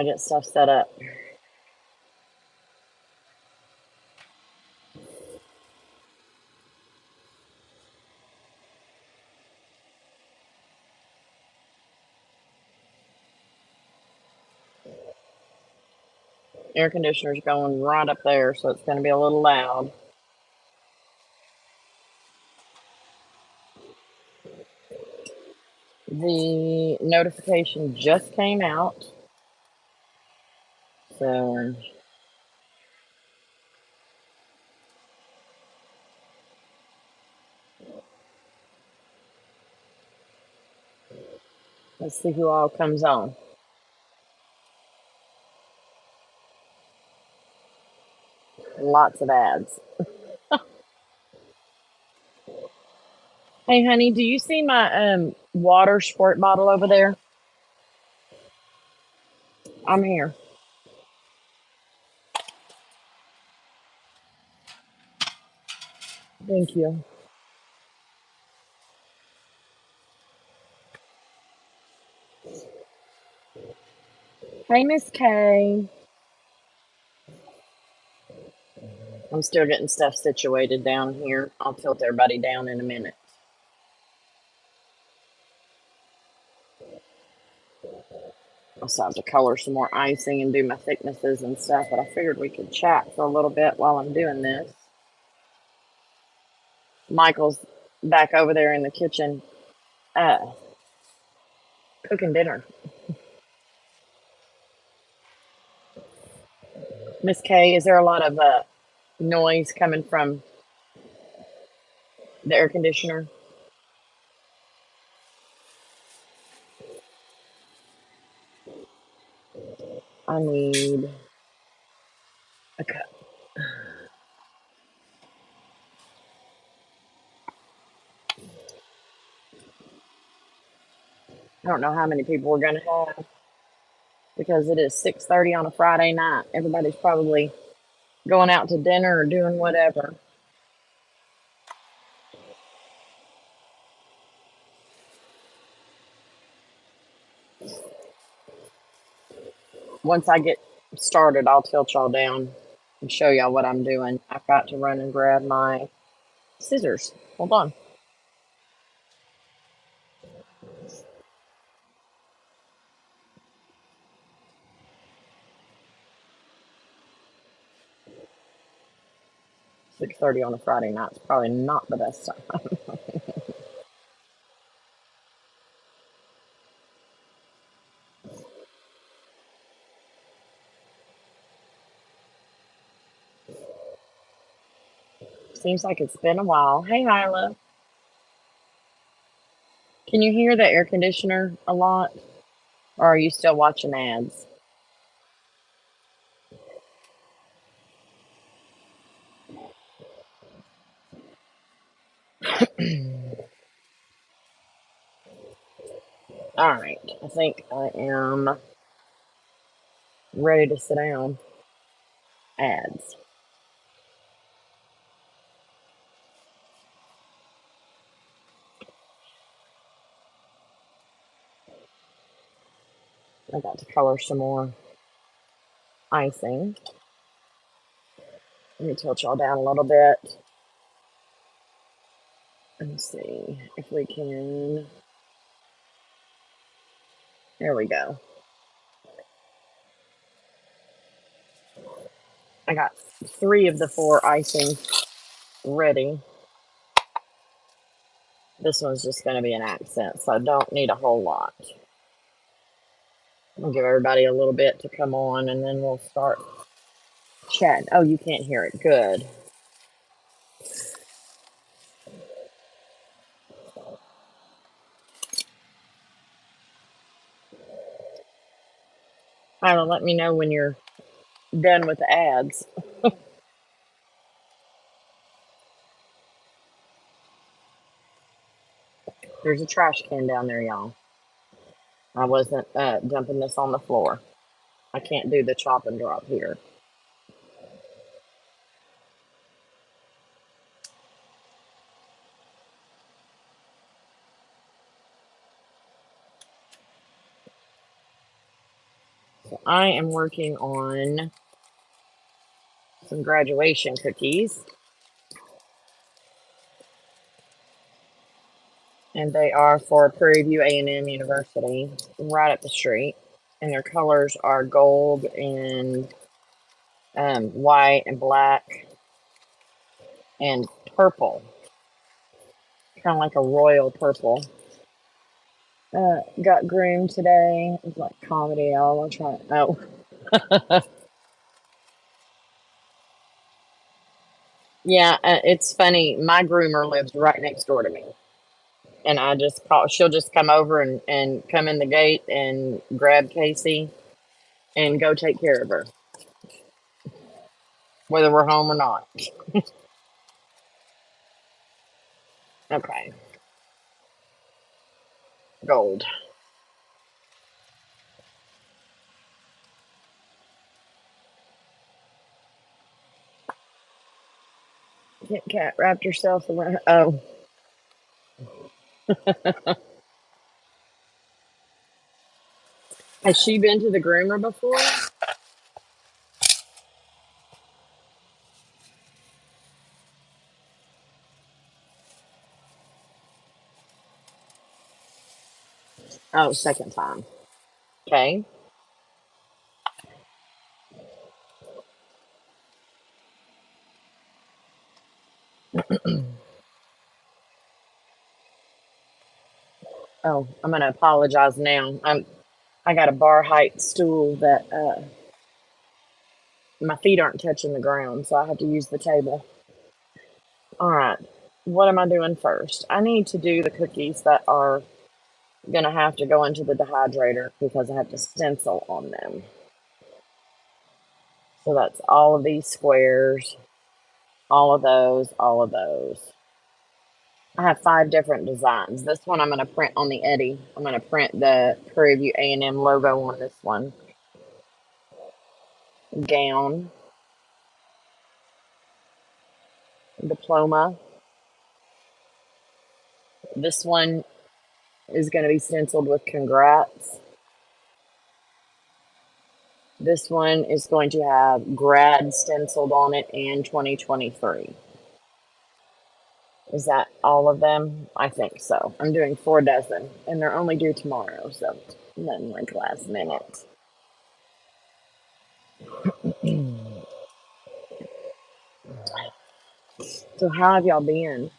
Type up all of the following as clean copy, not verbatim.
I get stuff set up. Air conditioner's going right up there, so it's going to be a little loud. The notification just came out, so let's see who all comes on. Lots of ads. Hey, honey, do you see my water squirt bottle over there? I'm here. Thank you. Hey, Miss K. I'm still getting stuff situated down here. I'll tilt everybody down in a minute. I also have to color some more icing and do my thicknesses and stuff, but I figured we could chat for a little bit while I'm doing this. Michael's back over there in the kitchen cooking dinner. Miss K, is there a lot of noise coming from the air conditioner? I need a cup. I don't know how many people we're going to have because it is 6:30 on a Friday night. Everybody's probably going out to dinner or doing whatever. Once I get started, I'll tilt y'all down and show y'all what I'm doing. I've got to run and grab my scissors. Hold on. $6:30 on a Friday night is probably not the best time. Seems like it's been a while. Hey, Hyla. Can you hear the air conditioner a lot? Or are you still watching ads? All right. I think I am ready to sit down. Ads. I got to color some more icing. Let me tilt y'all down a little bit. Let's see if we can. There we go. I got 3 of the 4 icing ready. This one's just going to be an accent, so I don't need a whole lot. I'll give everybody a little bit to come on, and then we'll start chatting. Oh, you can't hear it. Good. Hyla, let me know when you're done with the ads. There's a trash can down there, y'all. I wasn't dumping this on the floor. I can't do the chop and drop here. So I am working on some graduation cookies. And they are for Prairie View A&M University, right up the street. And their colors are gold and white and black and purple. Kind of like a royal purple. Got groomed today. It's like comedy. I want to try it. Oh. Yeah, it's funny. My groomer lives right next door to me. And I just call, she'll just come over and come in the gate and grab Casey and go take care of her, whether we're home or not. Okay. Gold. Kit Kat wrapped herself around. Oh. Has she been to the groomer before? Oh, second time. Okay. Oh, I'm gonna apologize now. I got a bar height stool that my feet aren't touching the ground, so I have to use the table. All right. What am I doing first? I need to do the cookies that are gonna have to go into the dehydrator because I have to stencil on them. So that's all of these squares, all of those, all of those. I have 5 different designs. This one I'm going to print on the Eddie. I'm going to print the Prairie View A&M logo on this one. Gown. Diploma. This one is going to be stenciled with congrats. This one is going to have grad stenciled on it and 2023. Is that all of them? I think so. I'm doing 4 dozen, and they're only due tomorrow, so nothing like last minute. So how have y'all been?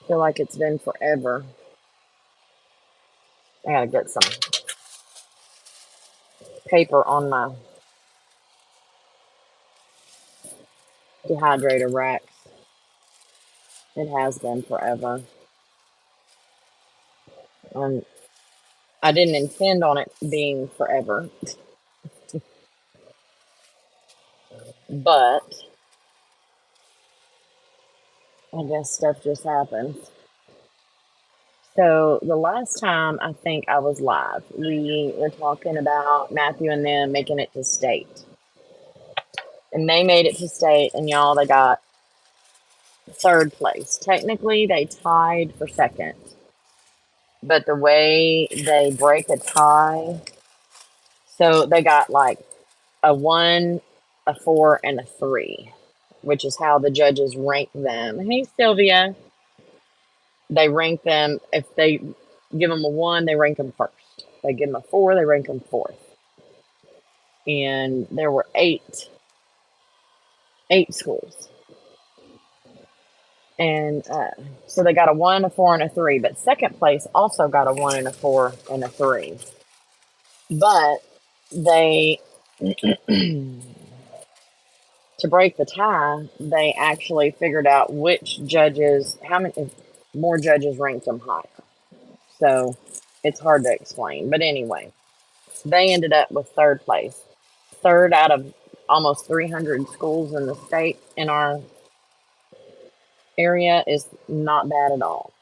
I feel like it's been forever. I gotta get some paper on my dehydrator racks. It has been forever. I didn't intend on it being forever, but I guess stuff just happens. So the last time I think I was live, we were talking about Matthew and them making it to state. And they made it to state, and y'all, they got 3rd place. Technically, they tied for 2nd. But the way they break a tie, so they got like a 1, a 4, and a 3, which is how the judges rank them. Hey, Sylvia. They rank them, if they give them a 1, they rank them first. They give them a 4, they rank them 4th. And there were 8 schools. And so they got a 1, a 4, and a 3. But 2nd place also got a 1 and a 4 and a 3. But they, to break the tie, they actually figured out which judges, how many more judges ranked them higher. So it's hard to explain. But anyway, they ended up with 3rd place. 3rd out of almost 300 schools in the state in our area is not bad at all.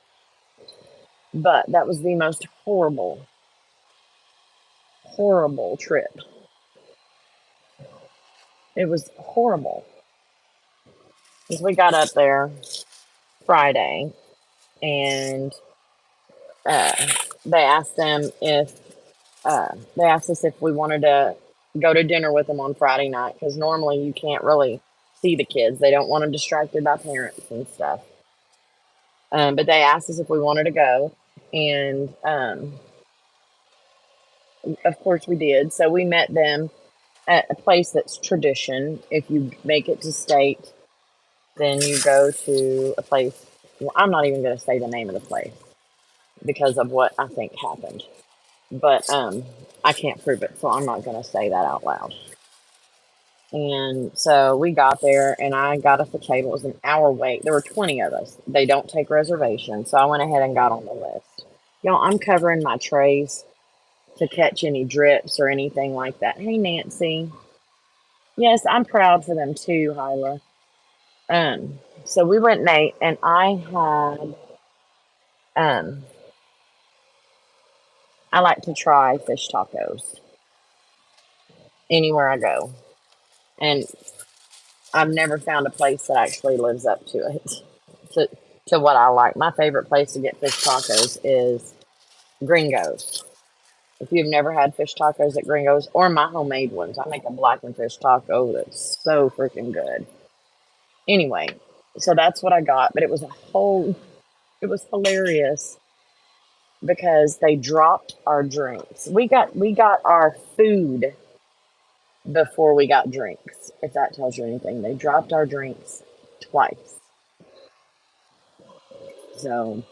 But that was the most horrible trip. It was horrible. Because we got up there Friday, and they asked them if they asked us if we wanted to go to dinner with them on Friday night, because normally you can't really see the kids. They don't want them distracted by parents and stuff. But they asked us if we wanted to go, and of course we did. So we met them at a place that's tradition. If you make it to state, then you go to a place. Well, I'm not even going to say the name of the place because of what I think happened. But I can't prove it, so I'm not going to say that out loud. And so we got there, and I got us a table. It was an hour wait. There were 20 of us. They don't take reservations, so I went ahead and got on the list. Y'all, I'm covering my trays to catch any drips or anything like that. Hey, Nancy. Yes, I'm proud for them too, Hyla. So we went and ate, and I like to try fish tacos anywhere I go. And I've never found a place that actually lives up to it, to what I like. My favorite place to get fish tacos is Gringo's. If you've never had fish tacos at Gringo's, or my homemade ones, I make a blackened fish taco that's so freaking good. Anyway, so that's what I got, but it was hilarious because they dropped our drinks. We got our food before we got drinks, if that tells you anything. They dropped our drinks twice. So,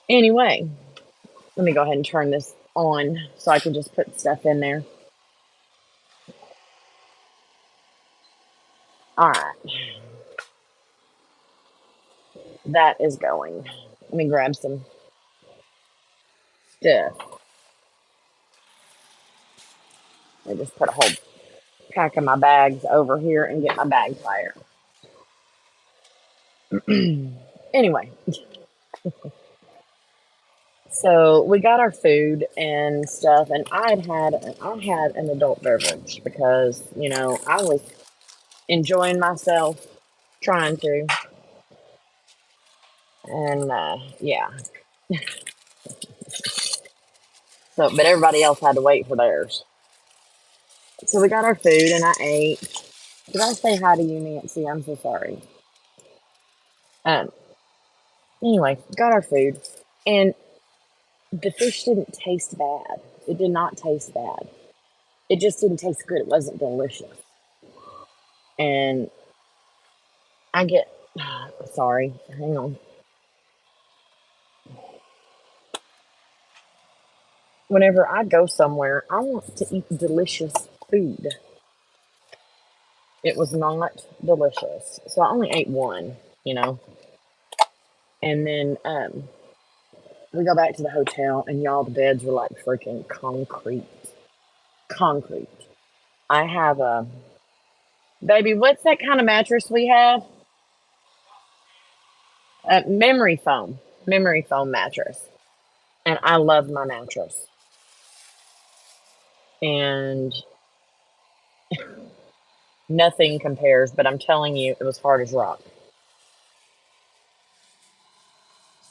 anyway, let me go ahead and turn this on so I can just put stuff in there. All right. That is going. Let me grab some stuff. I just put a whole pack of my bags over here and get my bag fire. Anyway, so we got our food and stuff, and I had an adult beverage because I was enjoying myself, trying to, and yeah. So, but everybody else had to wait for theirs. So we got our food, and I ate. Did I say hi to you, Nancy? I'm so sorry. Anyway, got our food, and the fish didn't taste bad. It did not taste bad. It just didn't taste good. It wasn't delicious. And I get, sorry, hang on. Whenever I go somewhere, I want to eat delicious food. It was not delicious. So I only ate one, And then we go back to the hotel, and y'all, the beds were like freaking concrete. Concrete. I have a, baby, what's that kind of mattress we have? Memory foam mattress. And I love my mattress. And nothing compares, but I'm telling you, it was hard as rock.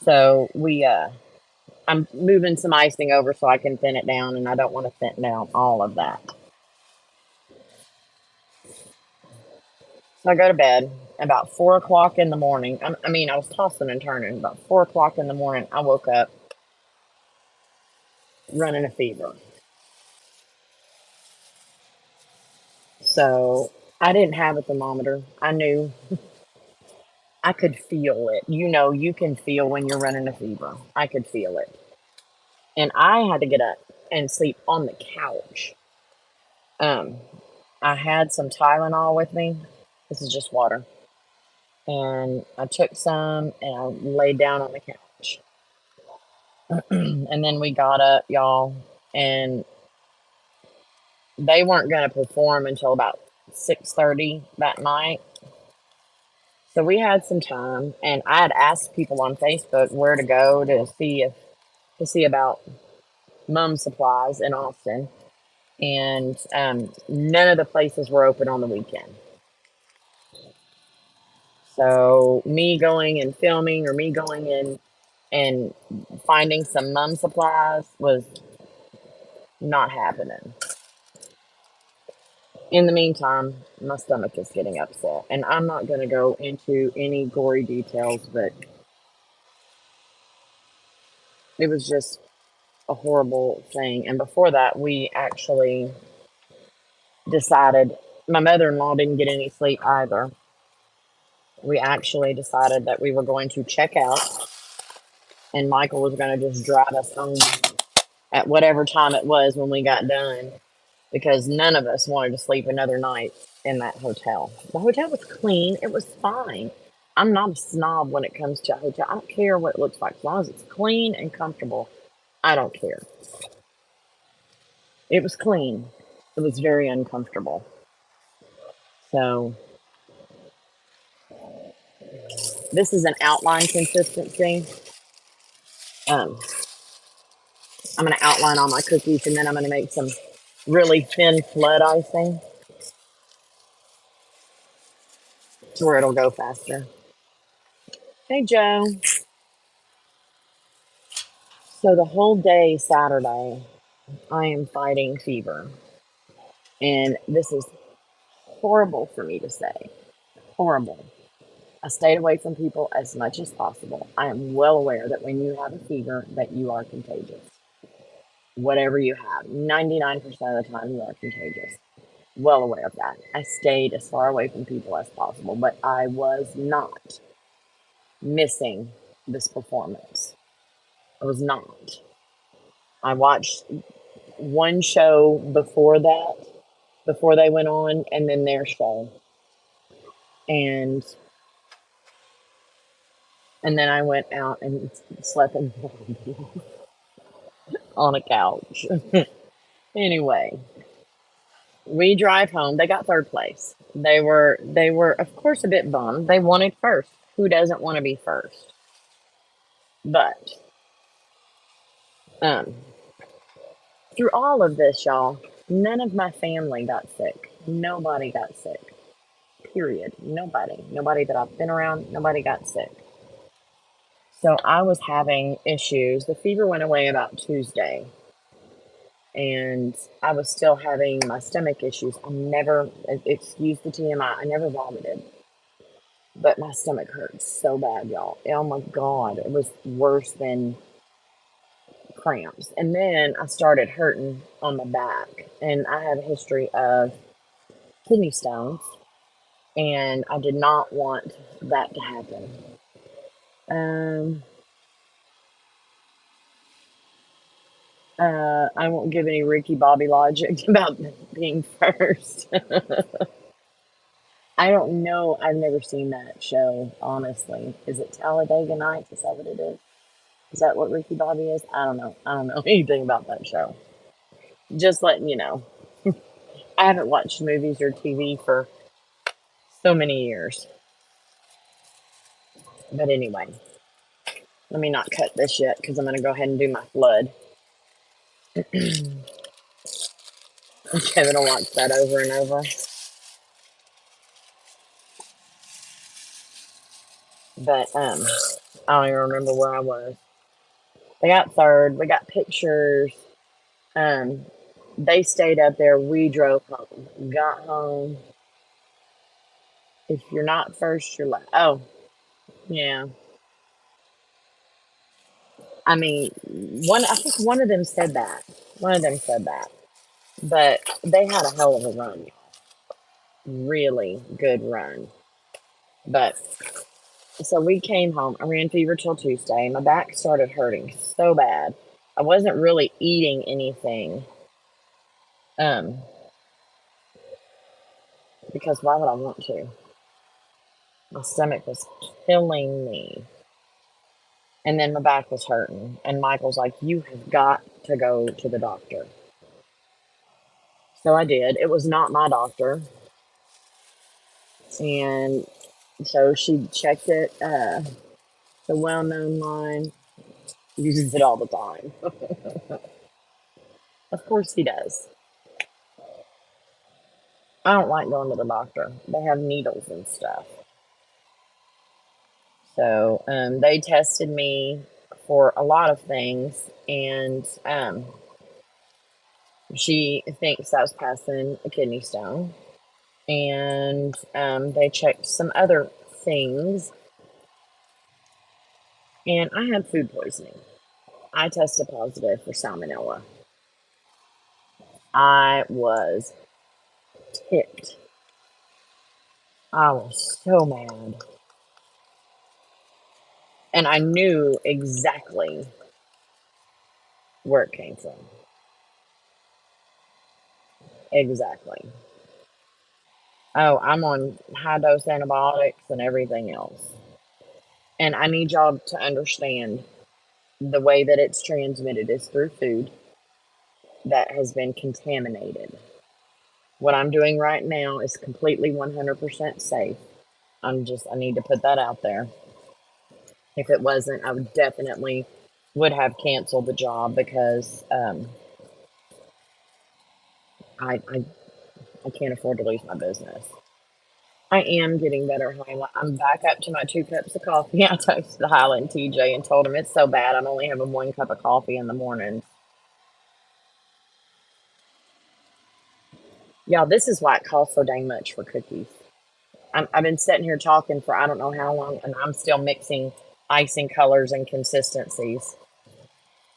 So I'm moving some icing over so I can thin it down, and I don't want to thin down all of that. So I go to bed about 4 o'clock in the morning. I was tossing and turning. About 4 o'clock in the morning, I woke up running a fever. So I didn't have a thermometer. I knew I could feel it. You can feel when you're running a fever. I could feel it. And I had to get up and sleep on the couch. I had some Tylenol with me. This is just water. And I took some and I laid down on the couch. And then we got up, y'all, and they weren't going to perform until about 6:30 that night. So we had some time, and I had asked people on Facebook where to go to see about mum supplies in Austin, and none of the places were open on the weekend. So me going and filming, or me going in and finding some mum supplies, was Not happening. In the meantime, my stomach is getting upset. And I'm not going to go into any gory details, but it was just a horrible thing. And before that, we actually decided, my mother-in-law didn't get any sleep either. We actually decided that we were going to check out, and Michael was going to just drive us home at whatever time it was when we got done, because none of us wanted to sleep another night in that hotel. The hotel was clean. It was fine. I'm not a snob when it comes to a hotel. I don't care what it looks like. As long as it's clean and comfortable, I don't care. It was clean. It was very uncomfortable. So this is an outline consistency. Um, I'm going to outline all my cookies, and then I'm going to make some really thin flood icing to where it'll go faster. Hey, Joe. So the whole day Saturday, I am fighting fever. And this is horrible for me to say. Horrible. I stayed away from people as much as possible. I am well aware that when you have a fever, that you are contagious. Whatever you have, 99% of the time you are contagious. Well aware of that. I stayed as far away from people as possible, but I was not missing this performance. I was not. I watched one show before that, before they went on, and then their show. And then I went out and slept in on a couch. Anyway, we drive home. They got third place. They were of course a bit bummed. They wanted first. Who doesn't want to be first? But through all of this, y'all, none of my family got sick. Nobody got sick. Period. Nobody. Nobody that I've been around, nobody got sick. So I was having issues. The fever went away about Tuesday, and I was still having my stomach issues. I never, excuse the TMI, I never vomited, but my stomach hurt so bad, y'all. Oh my God, it was worse than cramps. And then I started hurting on my back, and I have a history of kidney stones, and I did not want that to happen. I won't give any Ricky Bobby logic about being first. I don't know. I've never seen that show, honestly. Is it Talladega Nights? Is that what it is? Is that what Ricky Bobby is? I don't know. I don't know anything about that show. Just letting you know. I haven't watched movies or TV for so many years. But anyway, let me not cut this yet because I'm going to go ahead and do my flood. Kevin will watch that over and over. But I don't even remember where I was. They got third. We got pictures. They stayed up there. We drove home. Got home. If you're not first, you're last. Oh, yeah. I mean, I think one of them said that. One of them said that. But they had a hell of a run. Really good run. But so we came home. I ran fever till Tuesday. My back started hurting so bad. I wasn't really eating anything. Because why would I want to? My stomach was killing me. And then my back was hurting. And Michael's like, you have got to go to the doctor. So I did. It was not my doctor. And so she checked it. The well-known line, uses it all the time. Of course he does. I don't like going to the doctor. They have needles and stuff. So they tested me for a lot of things. And She thinks I was passing a kidney stone. And they checked some other things. And I had food poisoning. I tested positive for salmonella. I was ticked. I was so mad. And I knew exactly where it came from. Exactly. Oh, I'm on high dose antibiotics and everything else. And I need y'all to understand the way that it's transmitted is through food that has been contaminated. What I'm doing right now is completely 100% safe. I need to put that out there. If it wasn't, I would definitely would have canceled the job because I can't afford to lose my business. I am getting better, Hyla. I'm back up to my 2 cups of coffee. I texted Hyla and TJ and told them it's so bad I'm only having 1 cup of coffee in the morning. Y'all, this is why it costs so dang much for cookies. I've been sitting here talking for I don't know how long, and I'm still mixing icing colors and consistencies.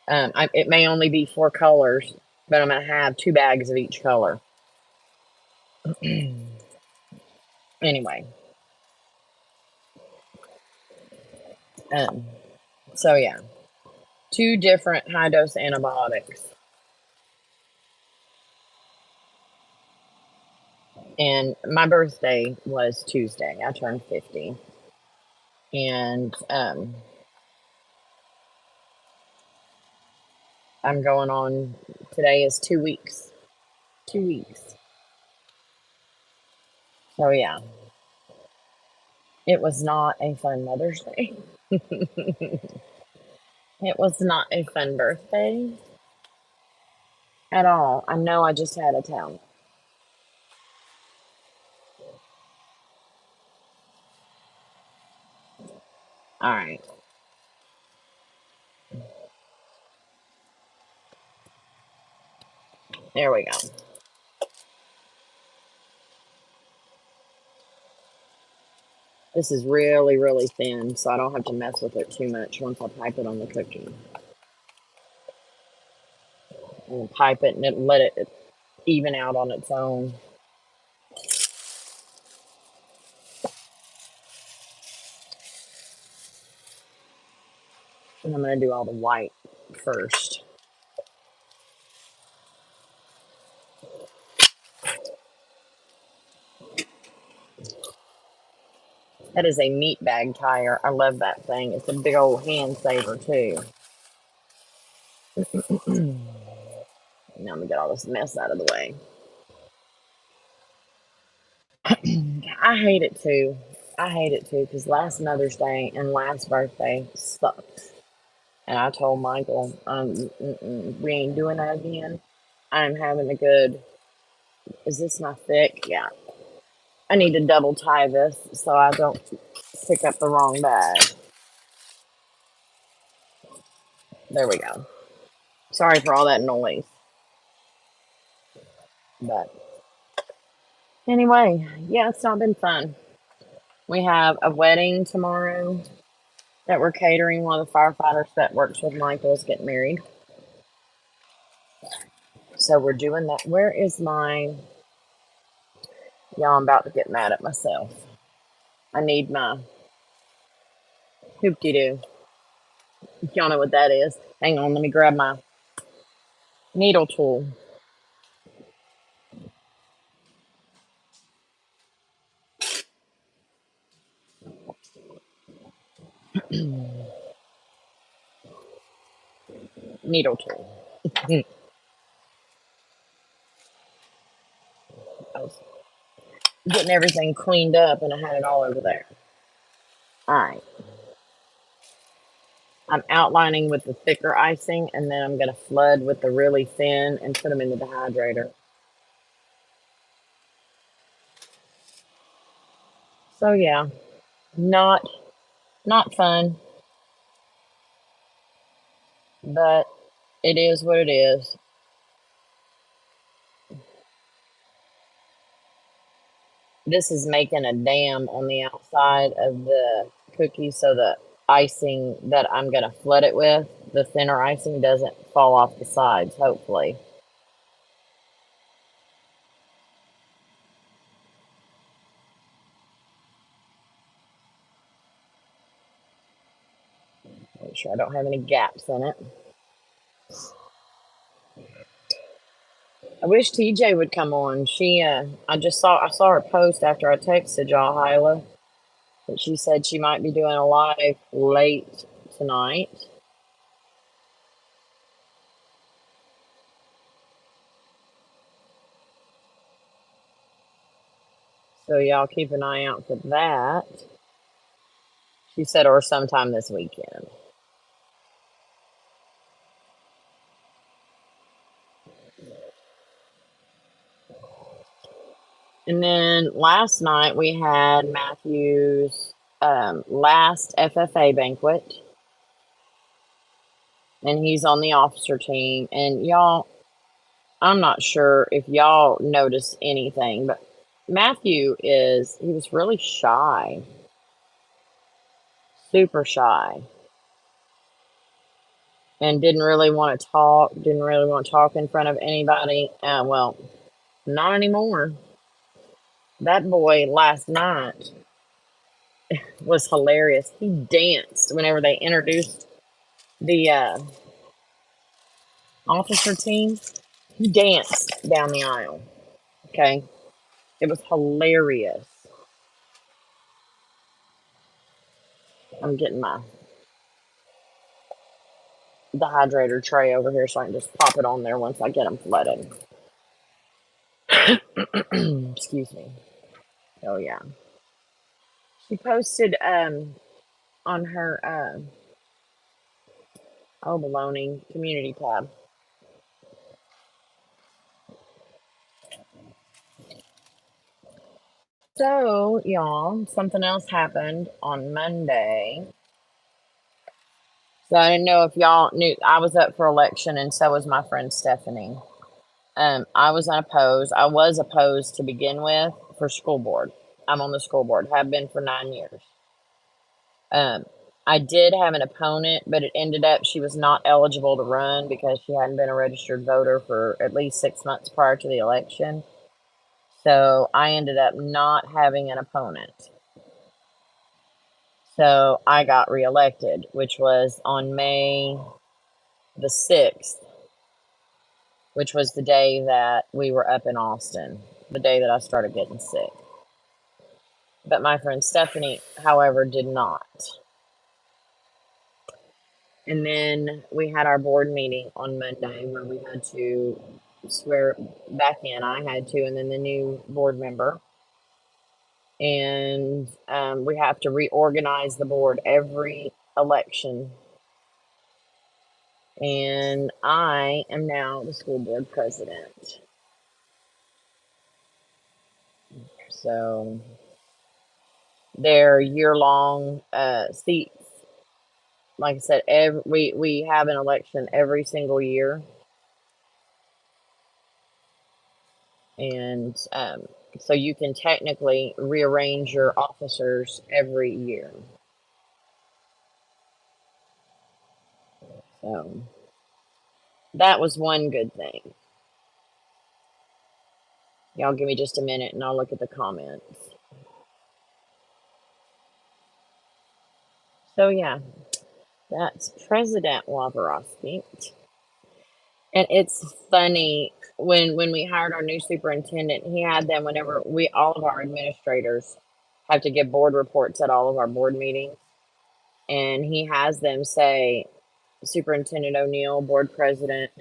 It may only be 4 colors, but I'm going to have 2 bags of each color. Anyway. So yeah. 2 different high-dose antibiotics. And my birthday was Tuesday. I turned 50. And I'm going on, today is 2 weeks. 2 weeks. So yeah. It was not a fun Mother's Day. It was not a fun birthday at all. I know I just had a talent. All right. There we go. This is really, really thin, so I don't have to mess with it too much once I pipe it on the cookie. And pipe it and let it even out on its own. And I'm going to do all the white first. That is a meat bag tire. I love that thing. It's a big old hand saver, too. Now I'm going to get all this mess out of the way. I hate it, too. I hate it, too, because last Mother's Day and last birthday sucked. And I told Michael, we ain't doing that again. I'm having a good... Is this my thick? Yeah. I need to double tie this so I don't pick up the wrong bag. There we go. Sorry for all that noise. But anyway, yeah, it's not been fun. We have a wedding tomorrow that we're catering. One of the firefighters that works with Michael is getting married. So we're doing that. Where is my... Y'all, I'm about to get mad at myself. I need my hoop-de-doo. Y'all know what that is. Hang on, let me grab my needle tool. Needle tool. I was getting everything cleaned up and I had it all over there. Alright. I'm outlining with the thicker icing and then I'm going to flood with the really thin and put them in the dehydrator. So yeah, not fun, but it is what it is. This is making a dam on the outside of the cookie so the icing that I'm going to flood it with, the thinner icing, doesn't fall off the sides, hopefully. Make sure I don't have any gaps in it. I wish TJ would come on. I saw her post after I texted y'all, Hyla, that she said she might be doing a live late tonight. So y'all keep an eye out for that. She said, or sometime this weekend. And then last night we had Matthew's last FFA banquet. And he's on the officer team. And y'all, I'm not sure if y'all noticed anything, but Matthew he was really shy. Super shy. And didn't really want to talk, in front of anybody. Well, not anymore. That boy last night was hilarious. He danced whenever they introduced the officer team. He danced down the aisle. Okay. It was hilarious. I'm getting my dehydrator tray over here so I can just pop it on there once I get them flooded. Excuse me. Oh yeah. She posted on her baloney community tab. So y'all, something else happened on Monday. So I didn't know if y'all knew I was up for election, and so was my friend Stephanie. I was unopposed. I was opposed to begin with for school board. I'm on the school board, have been for 9 years. I did have an opponent, but it ended up she was not eligible to run because she hadn't been a registered voter for at least 6 months prior to the election. So I ended up not having an opponent. So I got reelected, which was on May the 6th, which was the day that we were up in Austin, the day that I started getting sick. But my friend Stephanie, however, did not. And then we had our board meeting on Monday where we had to swear back in. I had to, and then the new board member. And we have to reorganize the board every election. And I am now the school board president. So they're year-long seats. Like I said, we have an election every single year. And so you can technically rearrange your officers every year. So that was one good thing. Y'all give me just a minute and I'll look at the comments. So yeah, that's President Waborowski. And it's funny, when we hired our new superintendent, he had them whenever all of our administrators have to give board reports at all of our board meetings. And he has them say, Superintendent O'Neill, board president,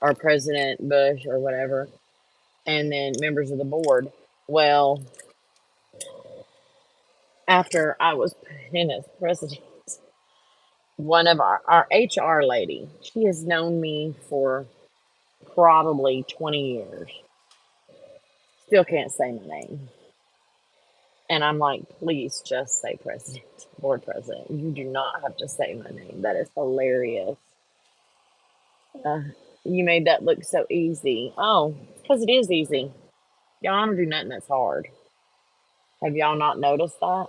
or President Bush, or whatever, and then members of the board. Well, after I was put in as president, one of our HR lady, she has known me for probably 20 years. Still can't say my name. And I'm like, please just say president, board president. You do not have to say my name. That is hilarious. You made that look so easy. Oh, because it is easy. Y'all, I don't do nothing that's hard. Have y'all not noticed that?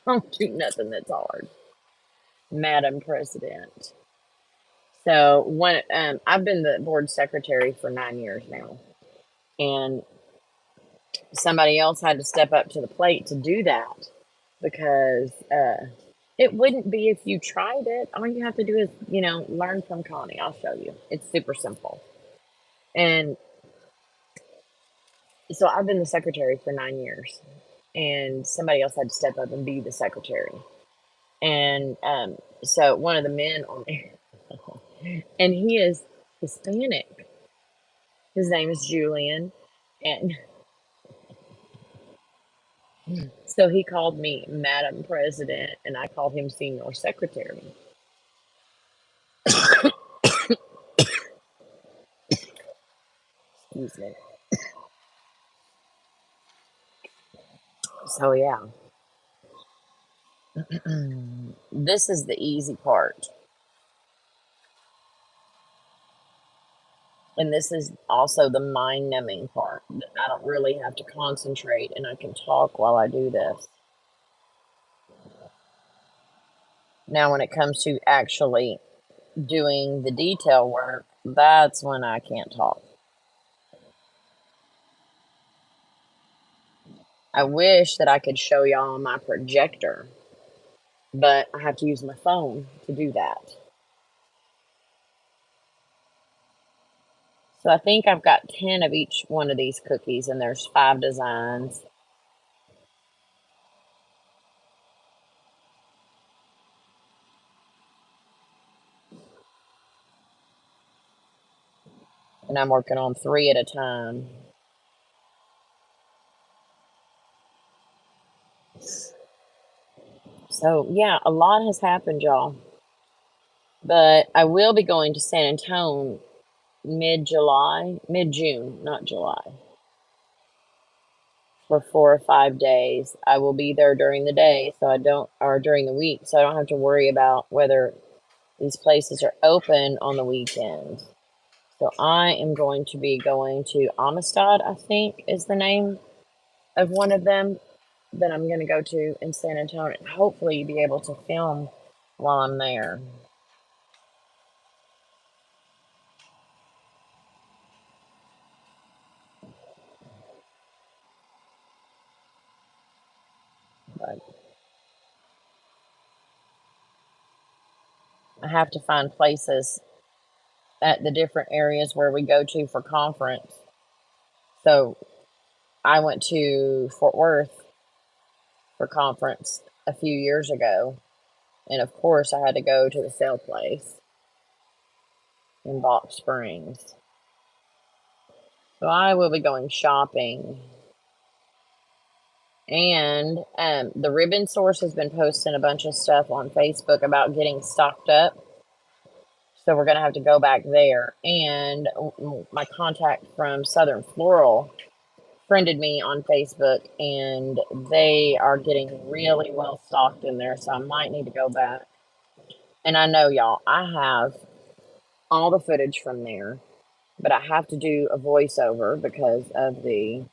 Don't do nothing that's hard. Madam President. So one, I've been the board secretary for 9 years now, and somebody else had to step up to the plate to do that because it wouldn't be if you tried it. All you have to do is, learn from Connie. I'll show you. It's super simple. And so I've been the secretary for 9 years, and somebody else had to step up and be the secretary. And so one of the men on there, and he is Hispanic. His name is Julian, and so he called me Madam President, and I called him Senior Secretary. Excuse me. So yeah, this is the easy part. And this is also the mind-numbing part. I don't really have to concentrate, and I can talk while I do this. Now, when it comes to actually doing the detail work, that's when I can't talk. I wish that I could show y'all my projector, but I have to use my phone to do that. So I think I've got 10 of each one of these cookies, and there's 5 designs. And I'm working on 3 at a time. So yeah, a lot has happened, y'all. But I will be going to San Antonio mid-June, not July, for 4 or 5 days. I will be there during the day, or during the week, so I don't have to worry about whether these places are open on the weekend. So I am going to be going to Amistad, I think is the name of one of them that I'm going to go to in San Antonio. And hopefully be able to film while I'm there. But I have to find places at the different areas where we go to for conference. So I went to Fort Worth for conference a few years ago. And of course, I had to go to the sale place in Box Springs. So I will be going shopping. And the Ribbon Source has been posting a bunch of stuff on Facebook about getting stocked up. So we're going to have to go back there. And my contact from Southern Floral friended me on Facebook, and they are getting really well stocked in there. So I might need to go back. And I know, y'all, I have all the footage from there, but I have to do a voiceover because of the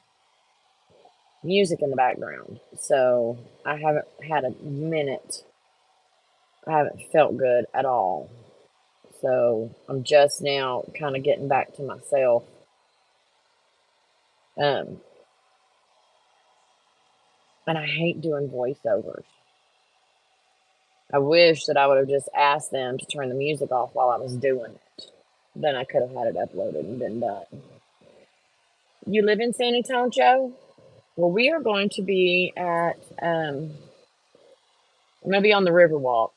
music in the background. So I haven't had a minute. I haven't felt good at all. So I'm just now kind of getting back to myself. And I hate doing voiceovers. I wish that I would have just asked them to turn the music off while I was doing it. Then I could have had it uploaded and been done. You live in San Antonio, Joe? Well, we are going to be at, I'm going to be on the Riverwalk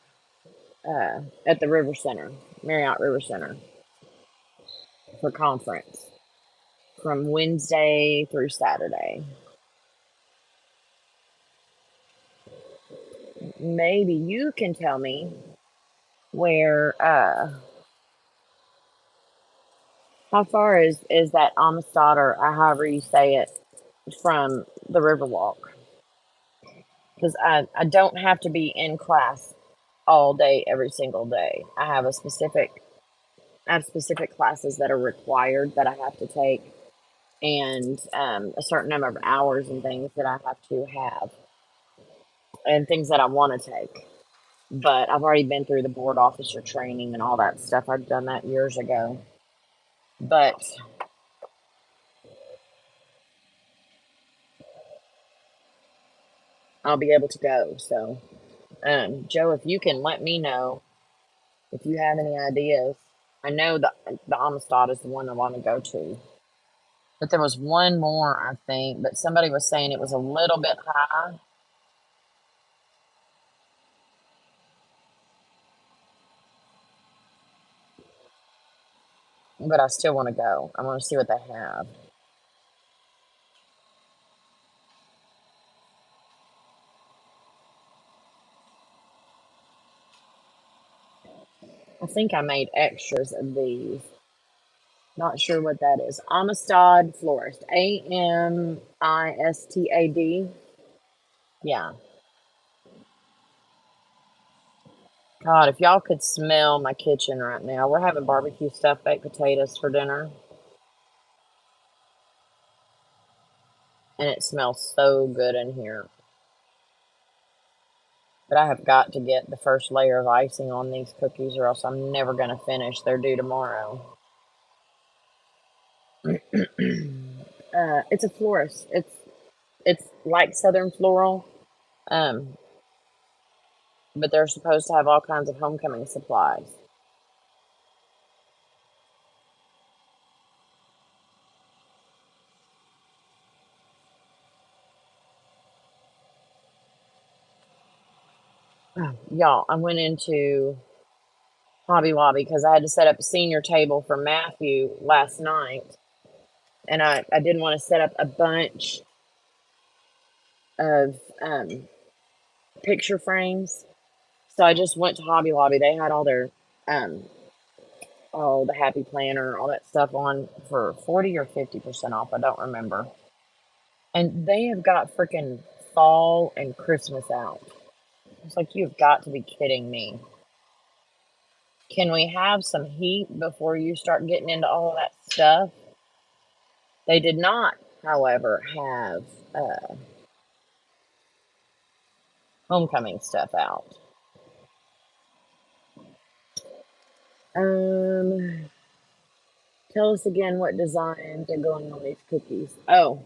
at the River Center, Marriott River Center, for conference from Wednesday through Saturday. Maybe you can tell me where, how far is that Amistad, or however you say it, from the Riverwalk? Because I don't have to be in class all day, every single day. I have specific classes that are required that I have to take. and a certain number of hours and things that I have to have, and things that I want to take. But I've already been through the board officer training and all that stuff. I've done that years ago. But I'll be able to go. So, Joe, if you can let me know if you have any ideas. I know the Amistad is the one I want to go to. But there was one more, I think, but somebody was saying it was a little bit high. But I still want to go. I want to see what they have. I think I made extras of these. Not sure what that is. Amistad Florist. Amistad. Yeah. God, if y'all could smell my kitchen right now. We're having barbecue stuffed baked potatoes for dinner. And it smells so good in here. But I have got to get the first layer of icing on these cookies or else I'm never going to finish. They're due tomorrow. It's a florist. It's like Southern Floral. Um, but they're supposed to have all kinds of homecoming supplies. Y'all, I went into Hobby Lobby because I had to set up a senior table for Matthew last night. And I didn't want to set up a bunch of picture frames. So I just went to Hobby Lobby. They had all their, the Happy Planner, all that stuff on for 40 or 50% off. I don't remember. And they have got freaking fall and Christmas out. It's like, you've got to be kidding me. Can we have some heat before you start getting into all that stuff? They did not, however, have homecoming stuff out. Tell us again what designs are going on these cookies. Oh,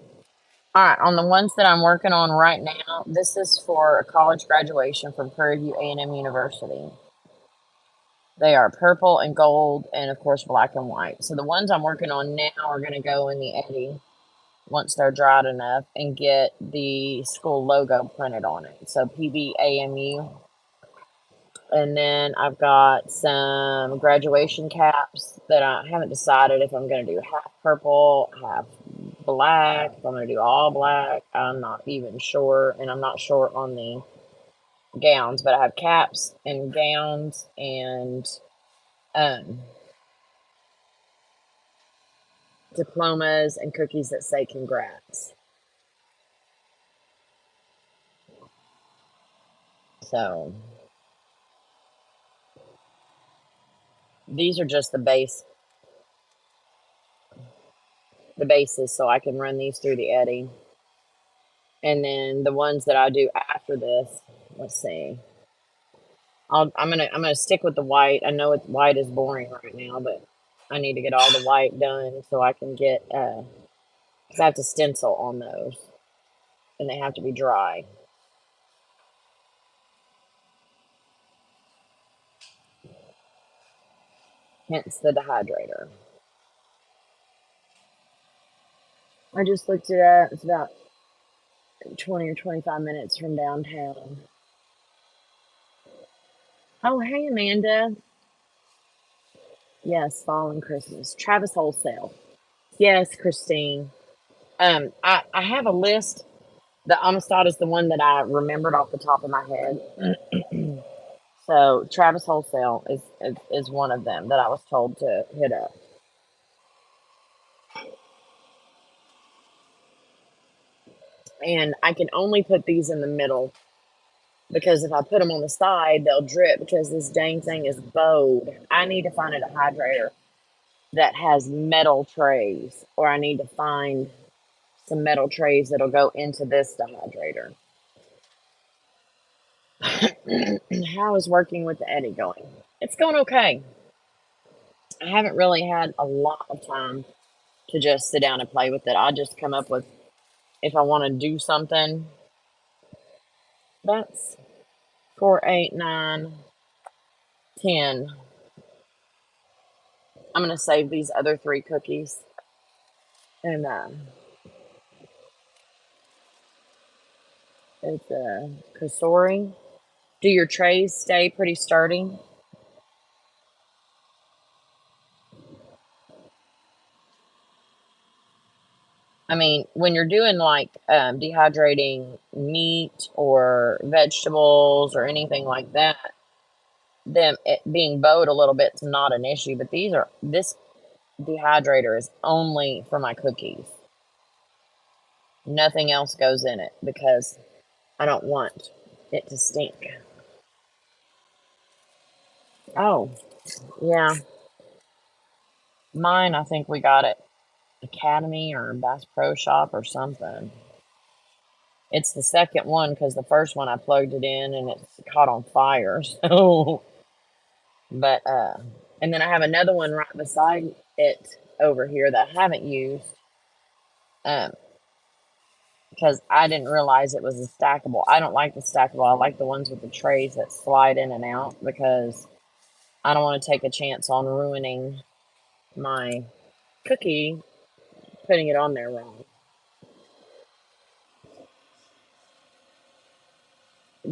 all right. On the ones that I'm working on right now, this is for a college graduation from Prairie View A&M University. They are purple and gold and, of course, black and white. So the ones I'm working on now are going to go in the eddy once they're dried enough and get the school logo printed on it. So PBAMU. And then I've got some graduation caps that I haven't decided if I'm going to do half purple, half black, if I'm going to do all black. I'm not even sure. And I'm not sure on the gowns, but I have caps and gowns and diplomas and cookies that say congrats. So these are just the bases, so I can run these through the eddy. And then the ones that I do after this, let's see. I'm gonna stick with the white. I know white is boring right now, but I need to get all the white done so I can get because I have to stencil on those, and they have to be dry. Hence the dehydrator. I just looked it up. It's about 20 or 25 minutes from downtown. Oh, hey, Amanda. Yes, fall and Christmas. Travis Wholesale. Yes, Christine. I have a list. The Amistad is the one that I remembered off the top of my head. So Travis Wholesale is one of them that I was told to hit up. And I can only put these in the middle because if I put them on the side, they'll drip because this dang thing is bowed. I need to find a dehydrator that has metal trays, or I need to find some metal trays that'll go into this dehydrator. How is working with the Eddie going? It's going okay. I haven't really had a lot of time to just sit down and play with it. I just come up with, if I want to do something. That's 4, 8, 9, 10. I'm going to save these other 3 cookies. And it's a Kasori. Do your trays stay pretty sturdy? I mean, when you're doing like dehydrating meat or vegetables or anything like that, them it being bowed a little bit's not an issue. But this dehydrator is only for my cookies. Nothing else goes in it because I don't want it to stink. Oh, yeah. Mine, I think we got it Academy or Bass Pro Shop or something. It's the second one because the first one I plugged it in and it's caught on fire. So, but and then I have another one right beside it over here that I haven't used, because I didn't realize it was a stackable. I don't like the stackable. I like the ones with the trays that slide in and out because I don't want to take a chance on ruining my cookie, putting it on there wrong.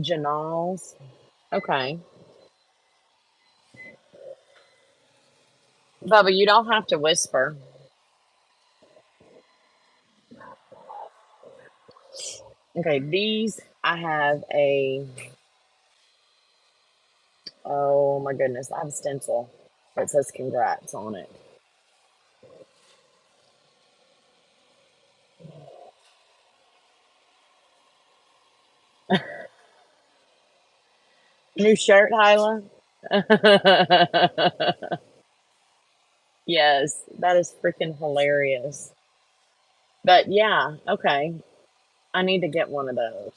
Janals. Okay. Bubba, you don't have to whisper. Okay, these I have oh my goodness, I have a stencil that says congrats on it. New shirt, Hyla? Yes, that is freaking hilarious. But yeah, okay. I need to get one of those.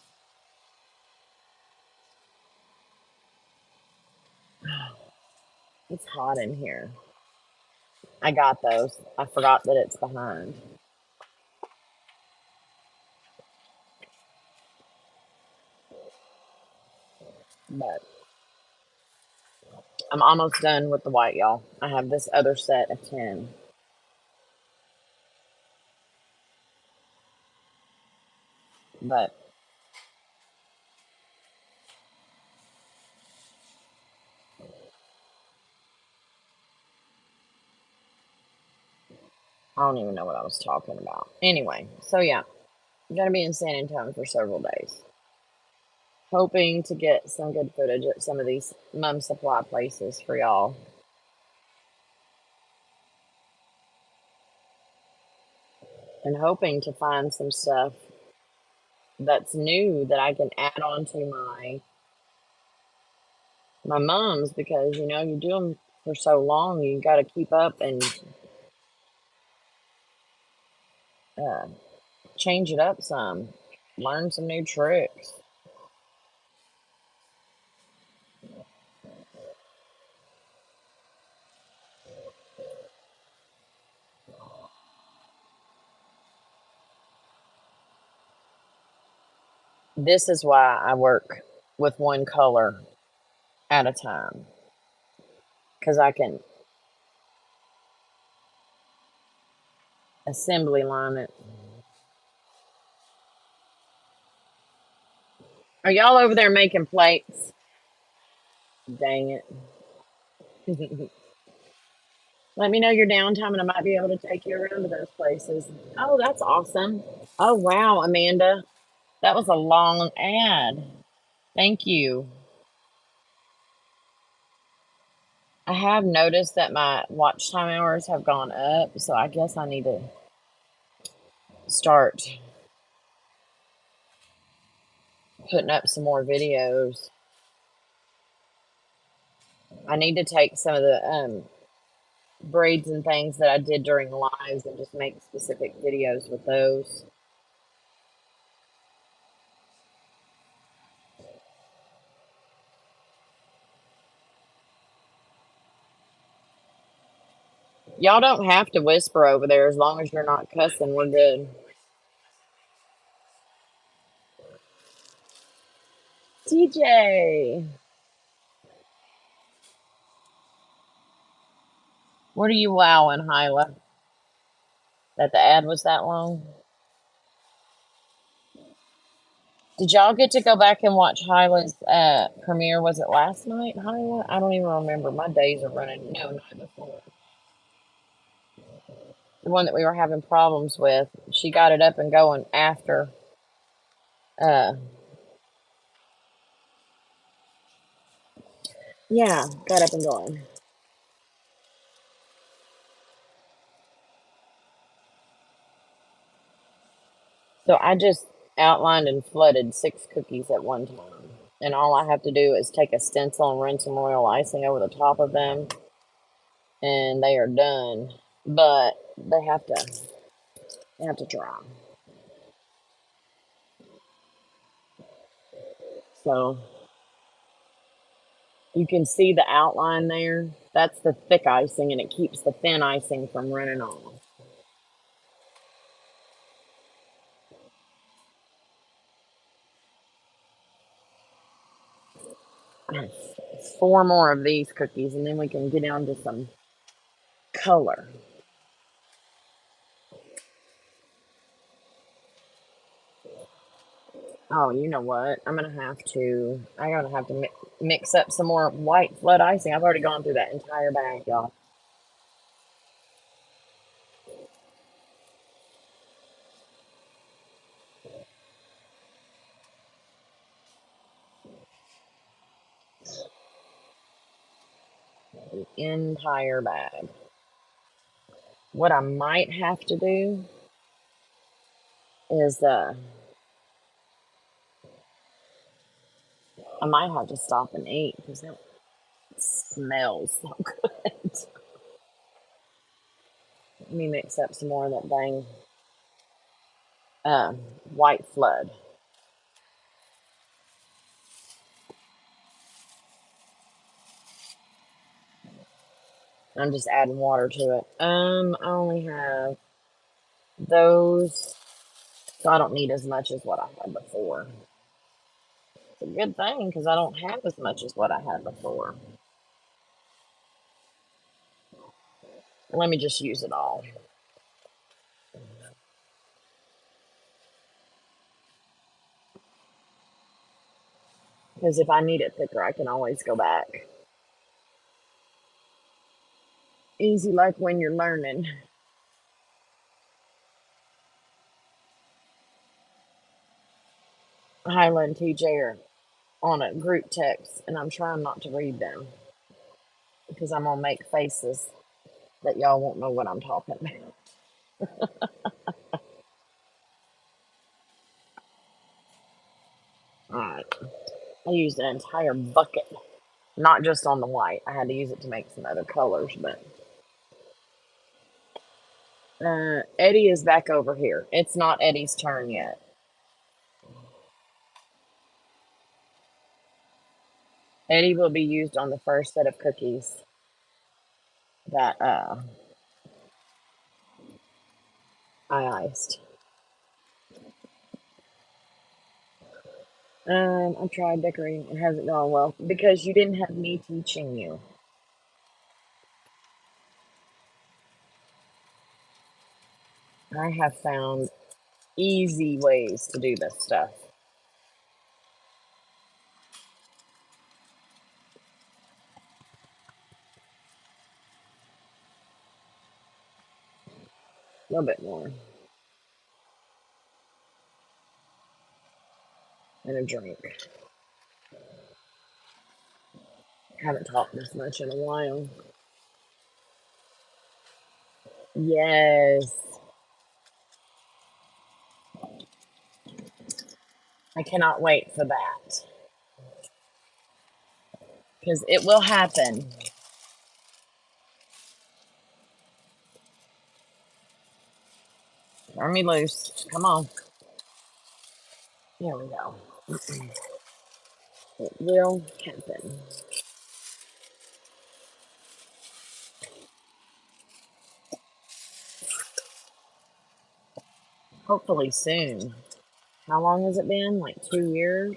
It's hot in here. I got those. I forgot that it's behind. But I'm almost done with the white, y'all. I have this other set of 10. But I don't even know what I was talking about. Anyway, so yeah, I'm going to be in San Antonio for several days. Hoping to get some good footage at some of these mum supply places for y'all. And hoping to find some stuff that's new that I can add on to my mums, because you know you do them for so long, you got to keep up and uh, change it up some, learn some new tricks. This is why I work with one color at a time, because I can assembly line it. Are y'all over there making plates? Dang it. Let me know your downtime and I might be able to take you around to those places. Oh, that's awesome. Oh, wow, Amanda. That was a long ad. Thank you. I have noticed that my watch time hours have gone up, so I guess I need to start putting up some more videos. I need to take some of the braids and things that I did during lives and just make specific videos with those. Y'all don't have to whisper over there as long as you're not cussing. We're good. TJ, what are you wowing, Hyla? That the ad was that long? Did y'all get to go back and watch Hyla's premiere? Was it last night, Hyla? I don't even remember. My days are running. No, night before. The one that we were having problems with. She got it up and going after. Yeah, got up and going. So I just outlined and flooded 6 cookies at one time. And all I have to do is take a stencil and run some royal icing over the top of them. And they are done. But they have to dry. So you can see the outline there. That's the thick icing, and it keeps the thin icing from running off. Yes. 4 more of these cookies, and then we can get down to some color. Oh, you know what? I'm gonna have to mix up some more white flood icing. I've already gone through that entire bag, y'all. The entire bag. What I might have to do is I might have to stop and eat because it smells so good. Let me mix up some more of that dang white flood. I'm just adding water to it. I only have those, so I don't need as much as what I had before. It's a good thing because I don't have as much as what I had before. Let me just use it all. Because if I need it thicker, I can always go back. Easy like when you're learning. Hyla and TJ are on a group text, and I'm trying not to read them because I'm going to make faces that y'all won't know what I'm talking about. Alright. I used an entire bucket. Not just on the white. I had to use it to make some other colors, but Eddie is back over here. It's not Eddie's turn yet. Eddie will be used on the first set of cookies that I iced. I tried decorating. It hasn't gone well because you didn't have me teaching you. I have found easy ways to do this stuff. A little bit more. And a drink. Haven't talked this much in a while. Yes. I cannot wait for that. Because it will happen. Turn me loose. Come on. There we go. It will happen. Hopefully soon. How long has it been? Like 2 years?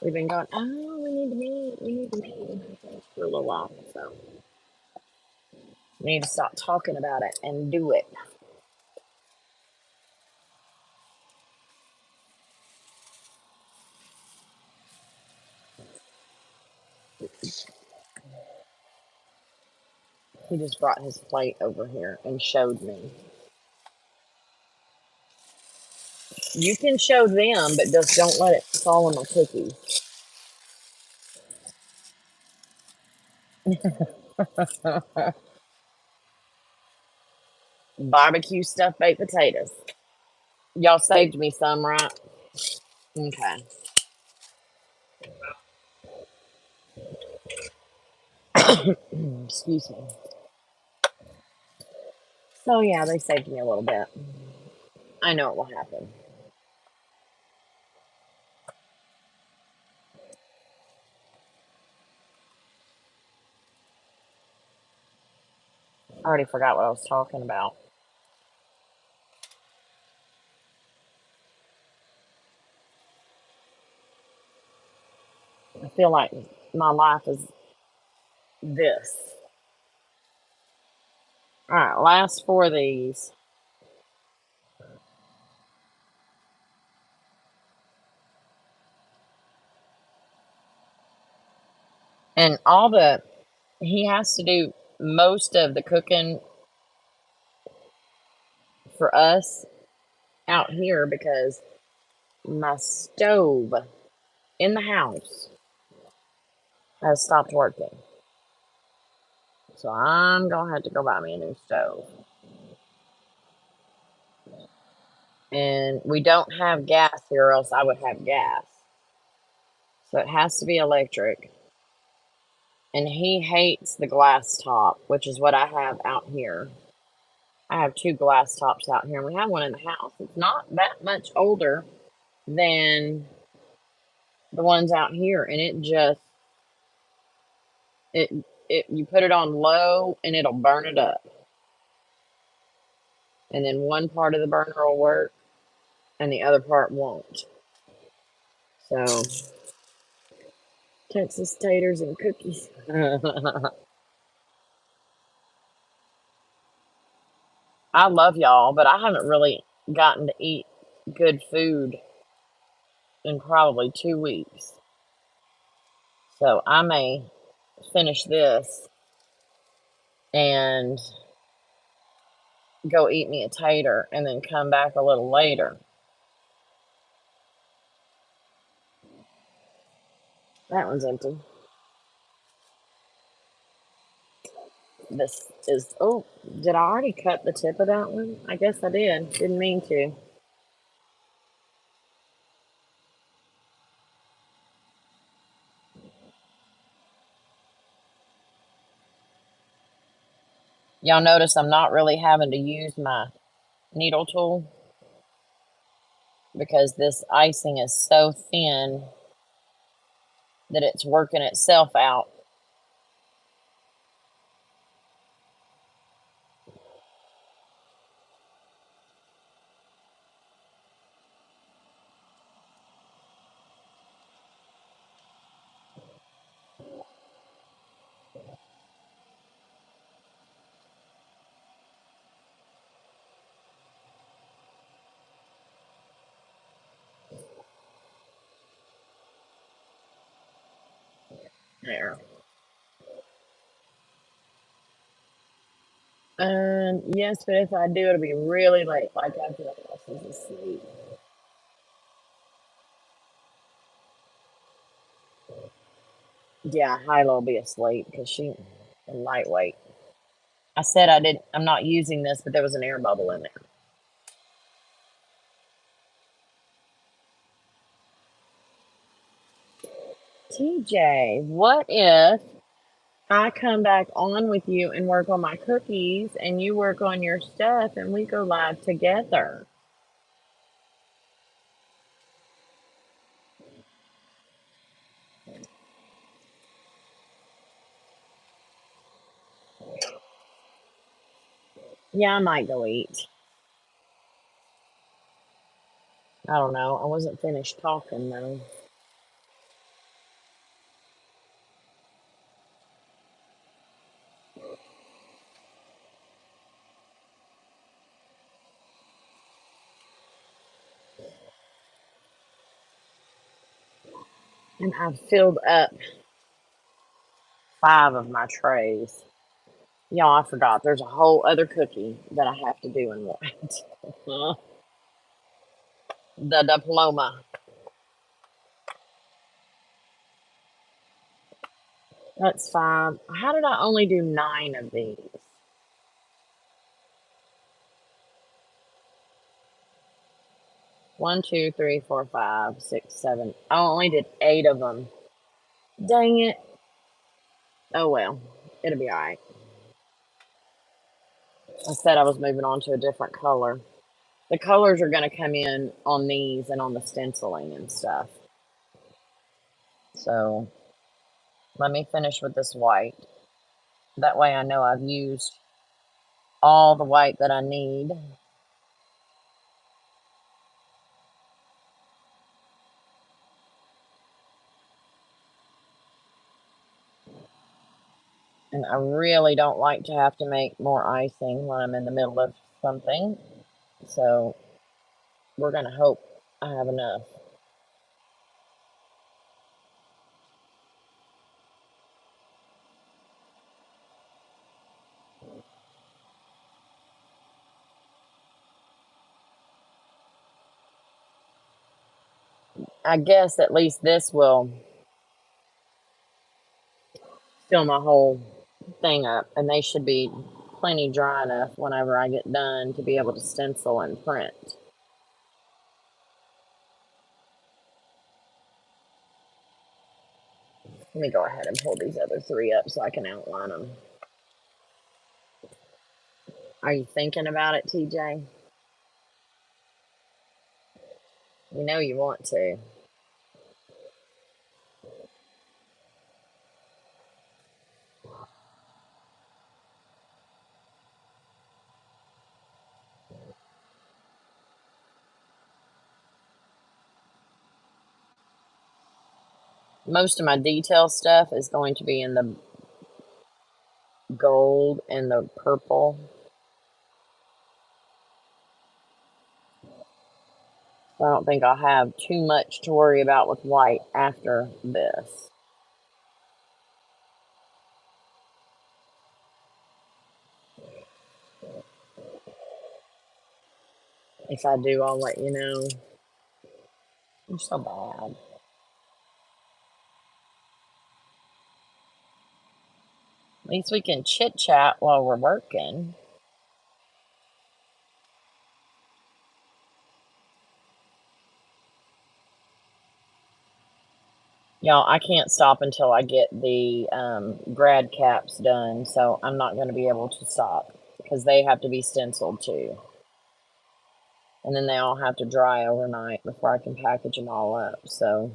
We've been going, oh, we need to meet. We need to meet for a little while. So we need to stop talking about it and do it. He just brought his plate over here and showed me. You can show them, but just don't let it fall on my cookies. Barbecue stuffed baked potatoes. Y'all saved me some, right? Okay. Excuse me. So yeah, they saved me a little bit. I know it will happen. I already forgot what I was talking about. I feel like my life is this. All right, last 4 of these. And he has to do most of the cooking for us out here because my stove in the house has stopped working. So I'm going to have to go buy me a new stove. And we don't have gas here, or else I would have gas. So it has to be electric. And he hates the glass top, which is what I have out here. I have 2 glass tops out here, and we have one in the house. It's not that much older than the ones out here, and it just you put it on low and it'll burn it up. And then one part of the burner will work and the other part won't. So Texas taters and cookies. I love y'all, but I haven't really gotten to eat good food in probably 2 weeks. So I may finish this and go eat me a tater and then come back a little later. That one's empty. This is, oh, did I already cut the tip of that one? I guess I did. Didn't mean to. Y'all notice I'm not really having to use my needle tool because this icing is so thin that it's working itself out. There. Yes, but if I do, it'll be really late, like after the house is asleep. Yeah, Hyla will be asleep because she's lightweight. I said I'm not using this, but there was an air bubble in there. TJ, what if I come back on with you and work on my cookies, and you work on your stuff, and we go live together. Yeah, I might go eat. I don't know. I wasn't finished talking though. And I've filled up 5 of my trays. Y'all, I forgot. There's a whole other cookie that I have to do in white. The diploma. That's 5. How did I only do 9 of these? 1, 2, 3, 4, 5, 6, 7. I only did 8 of them. Dang it. Oh well. It'll be alright. I said I was moving on to a different color. The colors are going to come in on these and on the stenciling and stuff. So let me finish with this white. That way I know I've used all the white that I need. And I really don't like to have to make more icing when I'm in the middle of something. So we're going to hope I have enough. I guess at least this will fill my whole thing up. And they should be plenty dry enough whenever I get done to be able to stencil and print. Let me go ahead and pull these other 3 up so I can outline them. Are you thinking about it, TJ? You know you want to. Most of my detail stuff is going to be in the gold and the purple. So I don't think I'll have too much to worry about with white after this. If I do, I'll let you know. You're so bad. At least we can chit chat while we're working. Y'all, I can't stop until I get the grad caps done, so I'm not going to be able to stop because they have to be stenciled too. And then they all have to dry overnight before I can package them all up, so.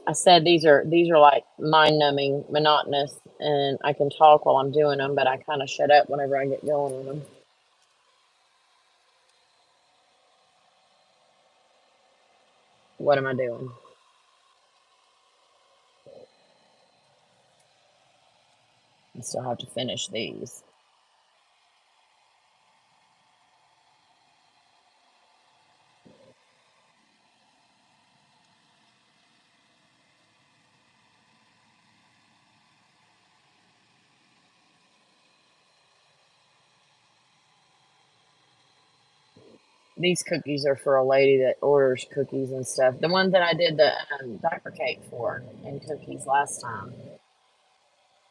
I said these are like mind-numbing, monotonous, and I can talk while I'm doing them, but I kind of shut up whenever I get going on them. What am I doing? I still have to finish these. These cookies are for a lady that orders cookies and stuff. The one that I did the diaper cake for and cookies last time.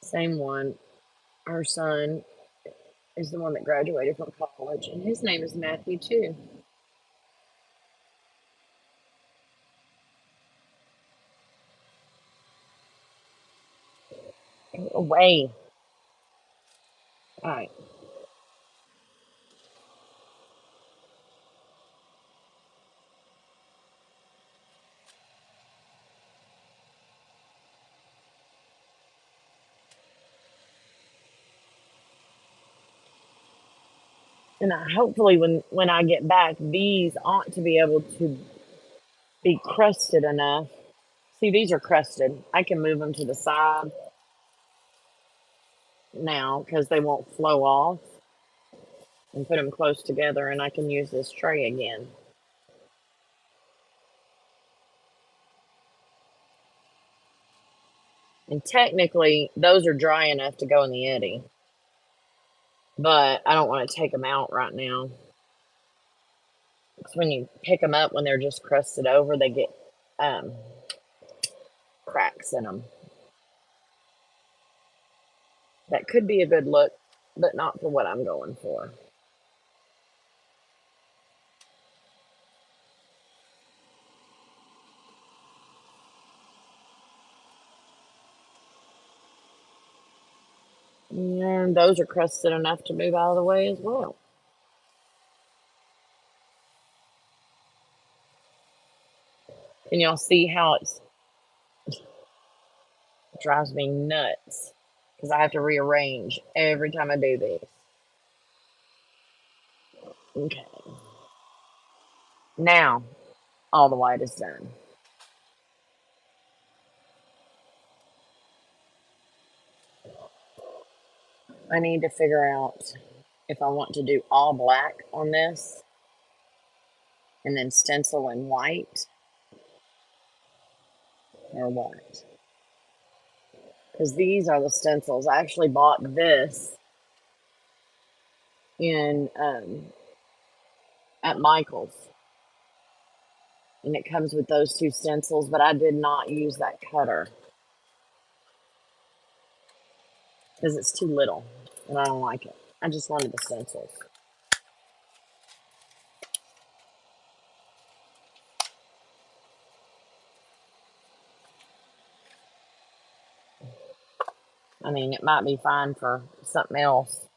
Same one. Her son is the one that graduated from college, and his name is Matthew too. Away. All right. And hopefully when I get back, these ought to be able to be crusted enough. See, these are crusted. I can move them to the side now because they won't flow off, and put them close together, and I can use this tray again. And technically, those are dry enough to go in the eddy, but I don't want to take them out right now. Because when you pick them up, when they're just crusted over, they get cracks in them. That could be a good look, but not for what I'm going for. And those are crusted enough to move out of the way as well. Can y'all see how it drives me nuts? Because I have to rearrange every time I do these. Okay. Now, all the white is done. I need to figure out if I want to do all black on this and then stencil in white or what. Because these are the stencils. I actually bought this in at Michael's. And it comes with those two stencils, but I did not use that cutter because it's too little and I don't like it. I just wanted the stencils. I mean, it might be fine for something else.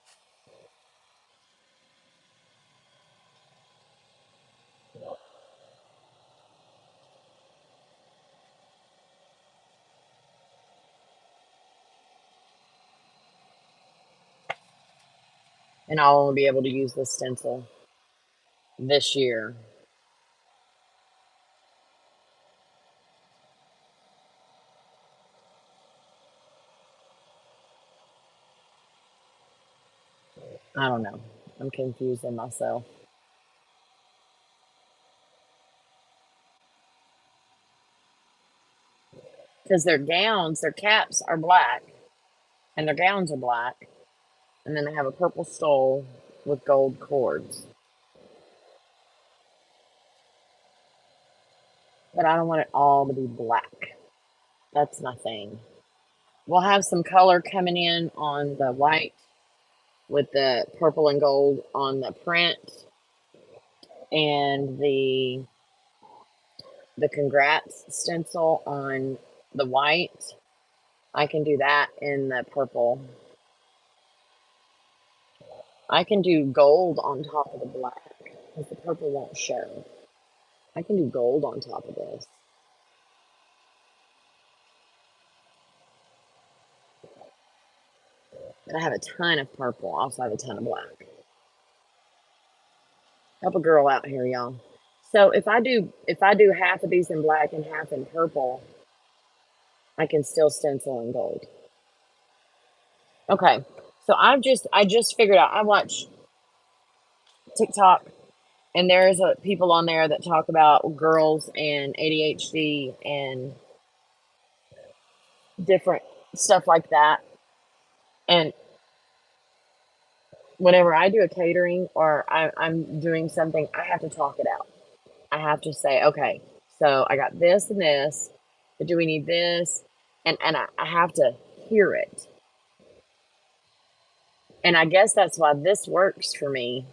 And I'll only be able to use this stencil this year. I don't know. I'm confusing myself. Because their gowns, their caps are black, and their gowns are black. And then they have a purple stole with gold cords. But I don't want it all to be black. That's my thing. We'll have some color coming in on the white with the purple and gold on the print, and the congrats stencil on the white. I can do that in the purple. I can do gold on top of the black because the purple won't show. I can do gold on top of this. But I have a ton of purple. I also have a ton of black. Help a girl out here, y'all. So if I do half of these in black and half in purple, I can still stencil in gold. Okay. So I just figured out. I watch TikTok, and there's people on there that talk about girls and ADHD and different stuff like that. And whenever I do a catering or I'm doing something, I have to talk it out. I have to say, okay, so I got this and this, but do we need this? And I have to hear it. And I guess that's why this works for me,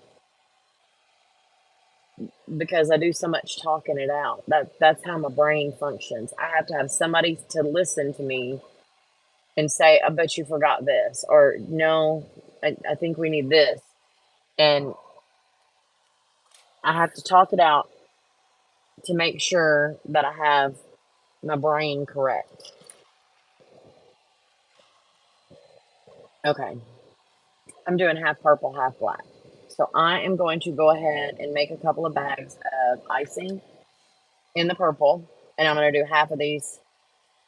because I do so much talking it out. That's how my brain functions. I have to have somebody to listen to me and say, I bet you forgot this, or no, I think we need this. And I have to talk it out to make sure that I have my brain correct. Okay, I'm doing half purple, half black. So I am going to go ahead and make a couple of bags of icing in the purple. And I'm going to do half of these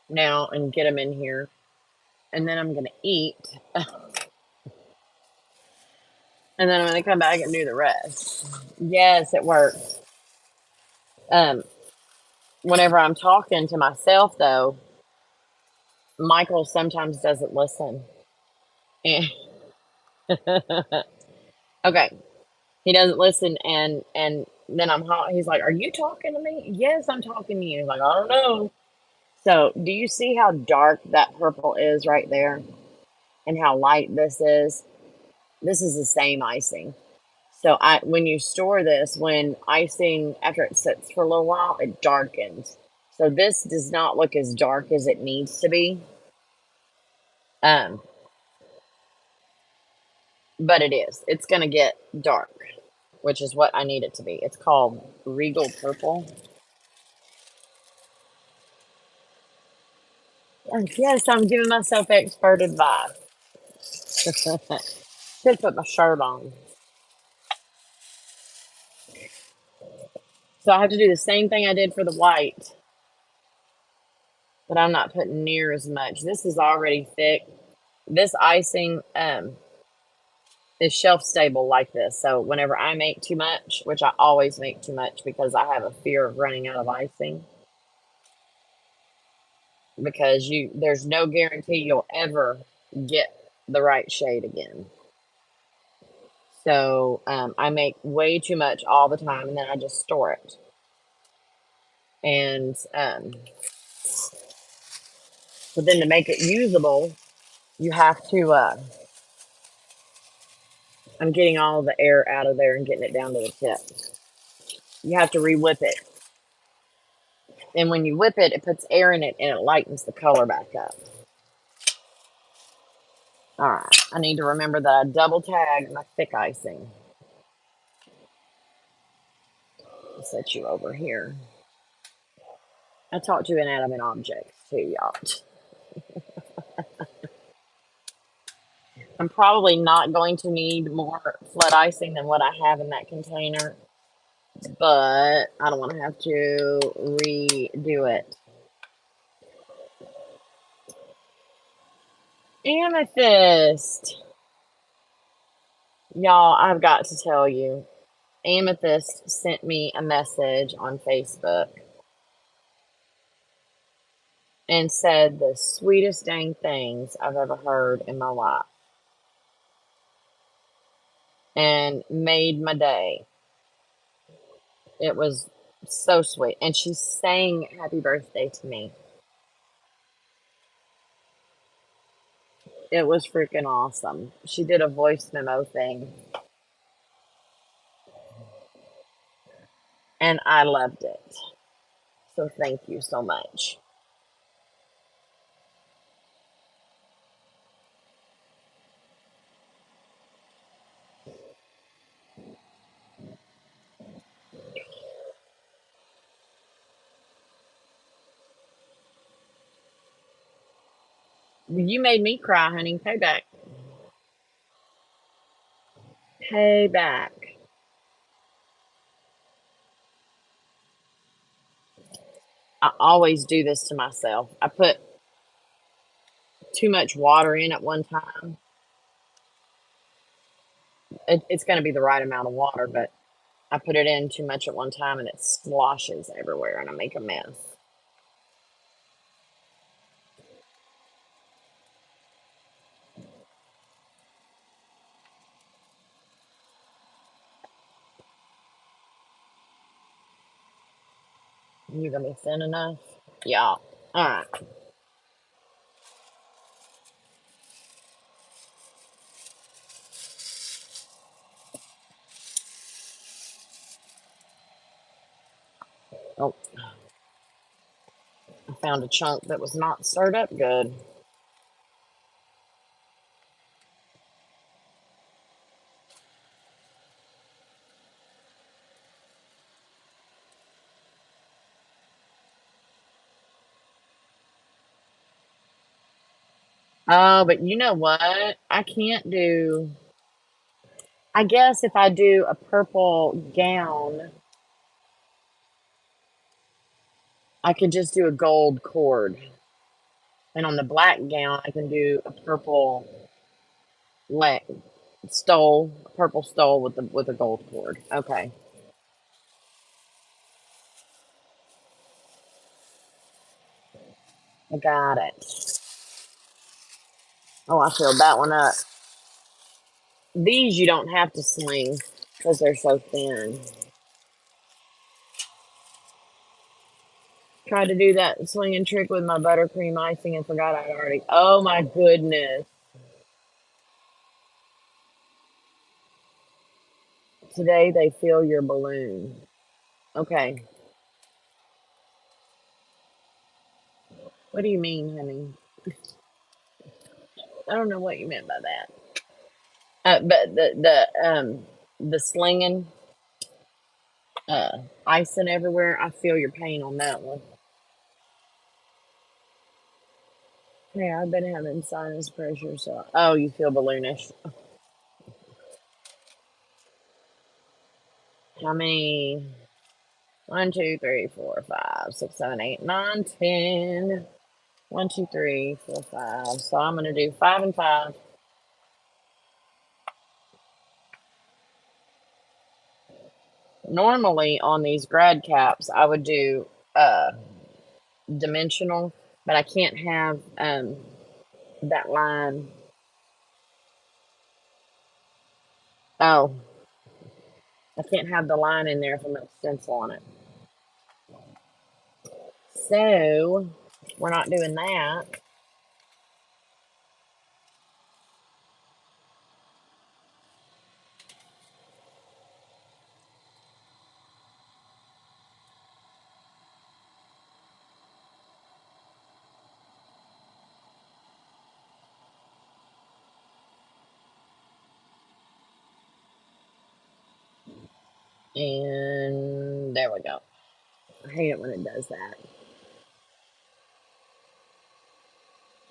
now and get them in here. And then I'm going to eat. And then I'm going to come back and do the rest. Yes, it works. Whenever I'm talking to myself, though, Michael sometimes doesn't listen. And okay, he doesn't listen, and then he's like, "Are you talking to me?" Yes, I'm talking to you. He's like, "I don't know." So, do you see how dark that purple is right there, and how light this is? This is the same icing. So, when you store this, when icing after it sits for a little while, it darkens. So this does not look as dark as it needs to be. But it is. It's going to get dark, which is what I need it to be. It's called Regal Purple. Yes, I'm giving myself expert advice. Should put my shirt on. So I have to do the same thing I did for the white, but I'm not putting near as much. This is already thick. This icing is shelf stable like this. So whenever I make too much, which I always make too much because I have a fear of running out of icing, because there's no guarantee you'll ever get the right shade again. So I make way too much all the time, and then I just store it. And but then to make it usable, you have to. I'm getting all the air out of there and getting it down to the tip. You have to re-whip it, and when you whip it, it puts air in it and it lightens the color back up. All right, I need to remember that I double tagged my thick icing. I'll set you over here. I talk to inanimate objects too, y'all. I'm probably not going to need more flood icing than what I have in that container, but I don't want to have to redo it. Amethyst. Y'all, I've got to tell you, Amethyst sent me a message on Facebook and said the sweetest dang things I've ever heard in my life, and made my day. It was so sweet. And she sang happy birthday to me. It was freaking awesome. She did a voice memo thing, and I loved it. So thank you so much. You made me cry, honey. Payback. Payback. I always do this to myself. I put too much water in at one time. It's going to be the right amount of water, but I put it in too much at one time and it sloshes everywhere and I make a mess. You gonna be thin enough? Yeah. Alright. Oh, I found a chunk that was not stirred up good. Oh, but you know what? I can't do. I guess if I do a purple gown, I could just do a gold cord. And on the black gown, I can do a purple purple stole with a gold cord. Okay. I got it. Oh, I filled that one up. These you don't have to sling because they're so thin. Tried to do that swinging trick with my buttercream icing and forgot I already. Oh my goodness. Today they fill your balloon. Okay. What do you mean, honey? I don't know what you meant by that. But the slinging, icing everywhere. I feel your pain on that one. Hey, I've been having sinus pressure, so oh, you feel balloonish. How many? 1, 2, 3, 4, 5, 6, 7, 8, 9, 10. 1, 2, 3, 4, 5. So I'm gonna do 5 and 5. Normally on these grad caps, I would do dimensional, but I can't have that line. Oh, I can't have the line in there if I'm going to stencil on it. So we're not doing that. And there we go. I hate it when it does that.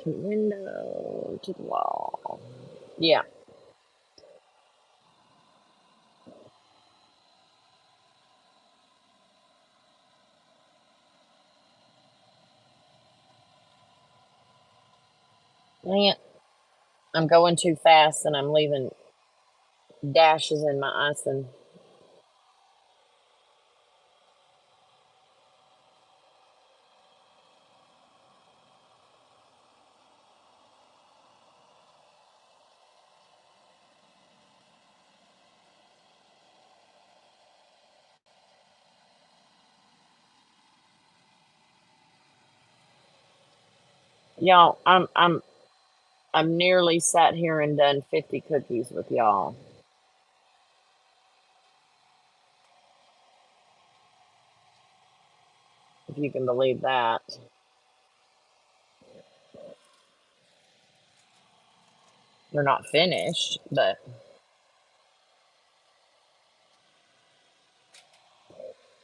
To the window, to the wall. Yeah. Dang it. I'm going too fast and I'm leaving dashes in my icing. Y'all, I'm nearly sat here and done 50 cookies with y'all. If you can believe that. They're not finished, but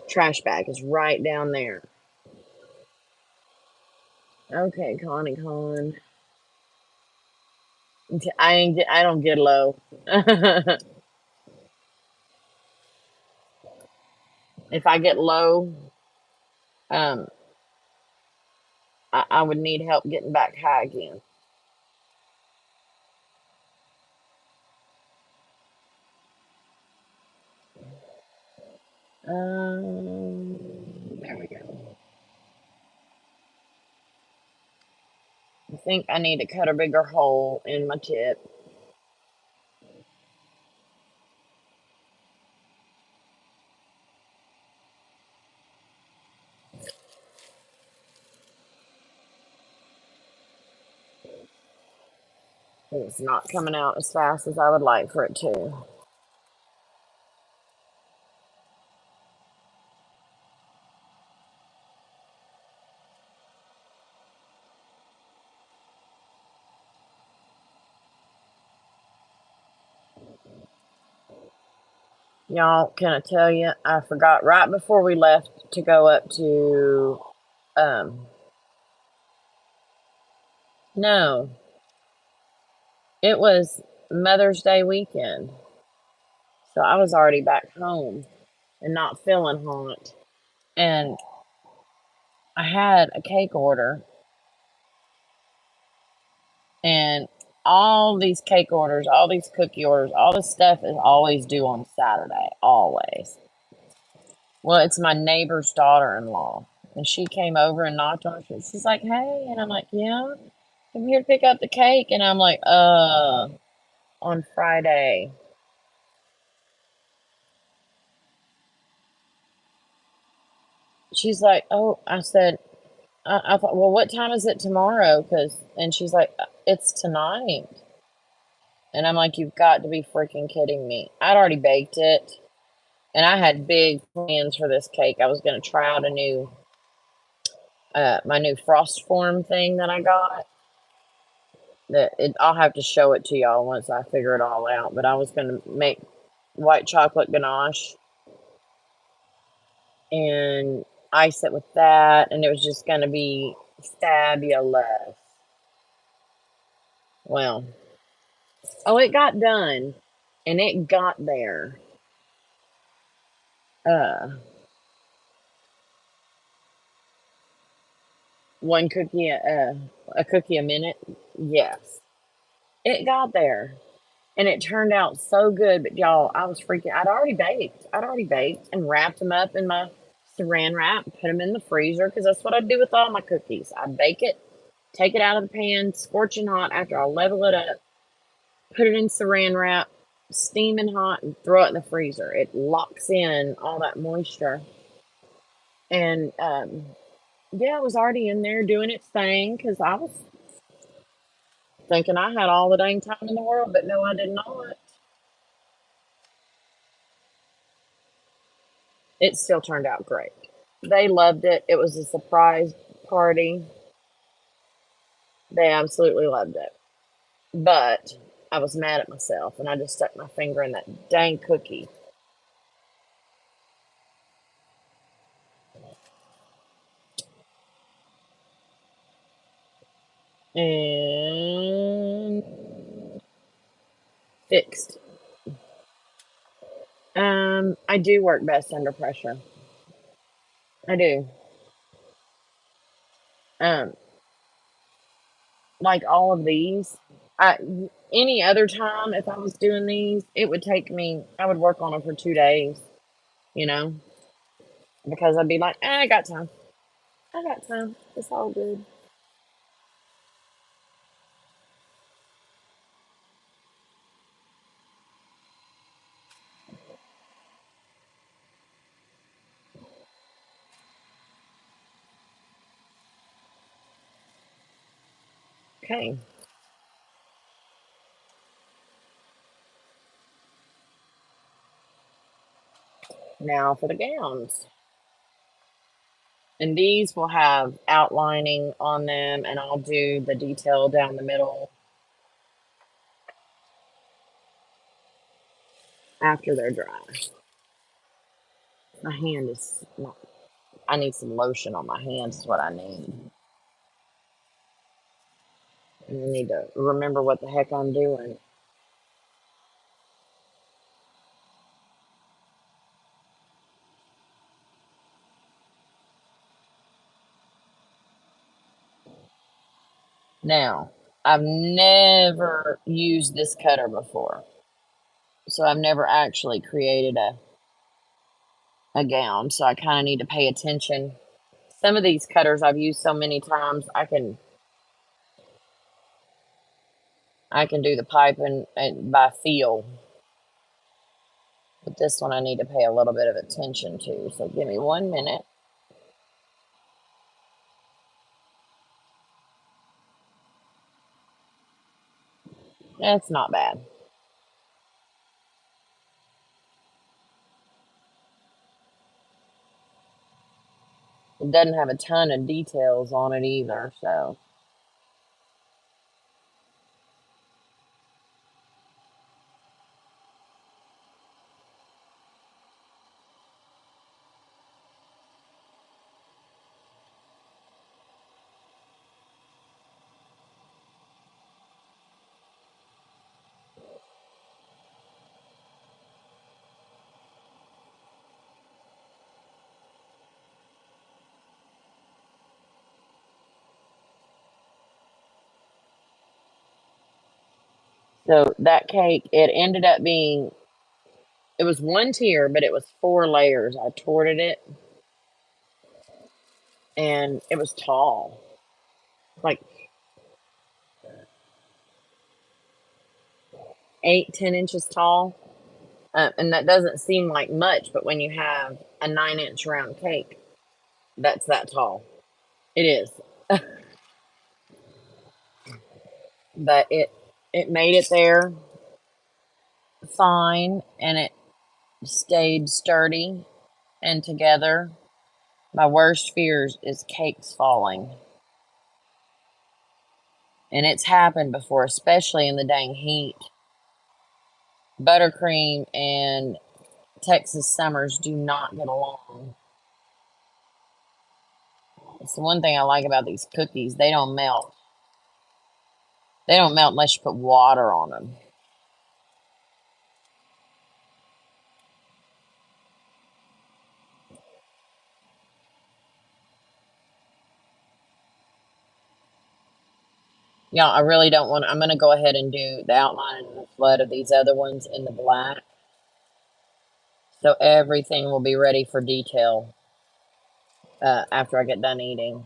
trash bag is right down there. Okay, Connie Con. I don't get low. If I get low, um, I would need help getting back high again. There we go. I think I need to cut a bigger hole in my tip. It's not coming out as fast as I would like for it to. Y'all, can I tell you, I forgot right before we left to go up to, no, it was Mother's Day weekend. So I was already back home and not feeling hot. And I had a cake order. And all these cake orders, all these cookie orders, all this stuff is always due on Saturday. Always. Well, it's my neighbor's daughter-in-law. And she came over and knocked on her. She's like, hey. And I'm like, yeah, I'm here to pick up the cake. And I'm like, on Friday. She's like, oh, I said, I thought, well, what time is it tomorrow? And she's like, it's tonight. And I'm like, you've got to be freaking kidding me. I'd already baked it. And I had big plans for this cake. I was going to try out my new frost form thing that I got. I'll have to show it to y'all once I figure it all out. But I was going to make white chocolate ganache and ice it with that. And it was just going to be fabulous. Well, it got done. And it got there. One cookie, a cookie a minute. Yes, it got there, and it turned out so good. But y'all, I was freaking. I'd already baked and wrapped them up in my Saran wrap, put them in the freezer because that's what I do with all my cookies. I bake it, take it out of the pan, scorching hot. After I level it up, put it in Saran wrap, steaming hot, and throw it in the freezer. It locks in all that moisture, and yeah, it was already in there doing its thing because I was thinking I had all the dang time in the world, but no, I did not. It still turned out great. They loved it. It was a surprise party. They absolutely loved it. But I was mad at myself and I just stuck my finger in that dang cookie. And fixed. I do work best under pressure. I do. Um, like all of these, any other time if I was doing these, it would take me. I would work on them for 2 days, you know, because I'd be like, I got time. I got time. It's all good. Okay. Now for the gowns. And these will have outlining on them, and I'll do the detail down the middle after they're dry. My hand is not, I need some lotion on my hands, is what I need. And I need to remember what the heck I'm doing. Now, I've never used this cutter before. So I've never actually created a gown. So I kind of need to pay attention. Some of these cutters I've used so many times, I can do the pipe and by feel. But this one I need to pay a little bit of attention to. So give me 1 minute. It's not bad. It doesn't have a ton of details on it either, so. So that cake, it ended up being, it was one tier, but it was 4 layers. I torted it, and it was tall, like 8, 10 inches tall. And that doesn't seem like much, but when you have a 9-inch round cake, that's that tall. It is. But it made it there fine, and it stayed sturdy and together. My worst fears is cakes falling. And it's happened before, especially in the dang heat. Buttercream and Texas summers do not get along. It's the one thing I like about these cookies. They don't melt. They don't melt unless you put water on them. Yeah, I really don't want. I'm going to go ahead and do the outline and the flood of these other ones in the black, so everything will be ready for detail after I get done eating.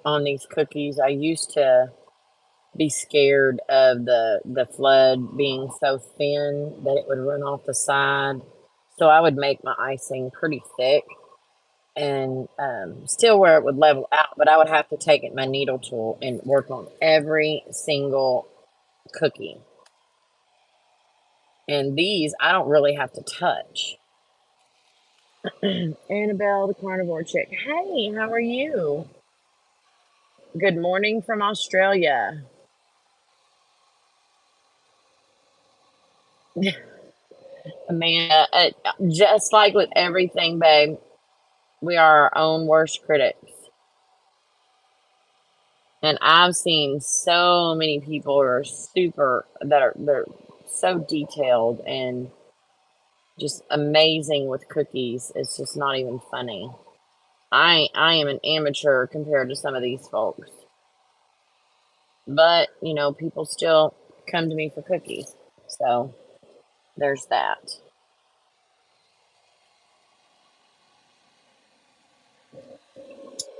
On these cookies, I used to be scared of the flood being so thin that it would run off the side. So I would make my icing pretty thick and still where it would level out, but I would have to take it my needle tool and work on every single cookie. And these I don't really have to touch. Annabelle, the carnivore chick. Hey, how are you? Good morning from Australia. Amanda, just like with everything, babe, we are our own worst critics. And I've seen so many people who are they're so detailed and just amazing with cookies. It's just not even funny. I am an amateur compared to some of these folks. But, you know, people still come to me for cookies. So there's that.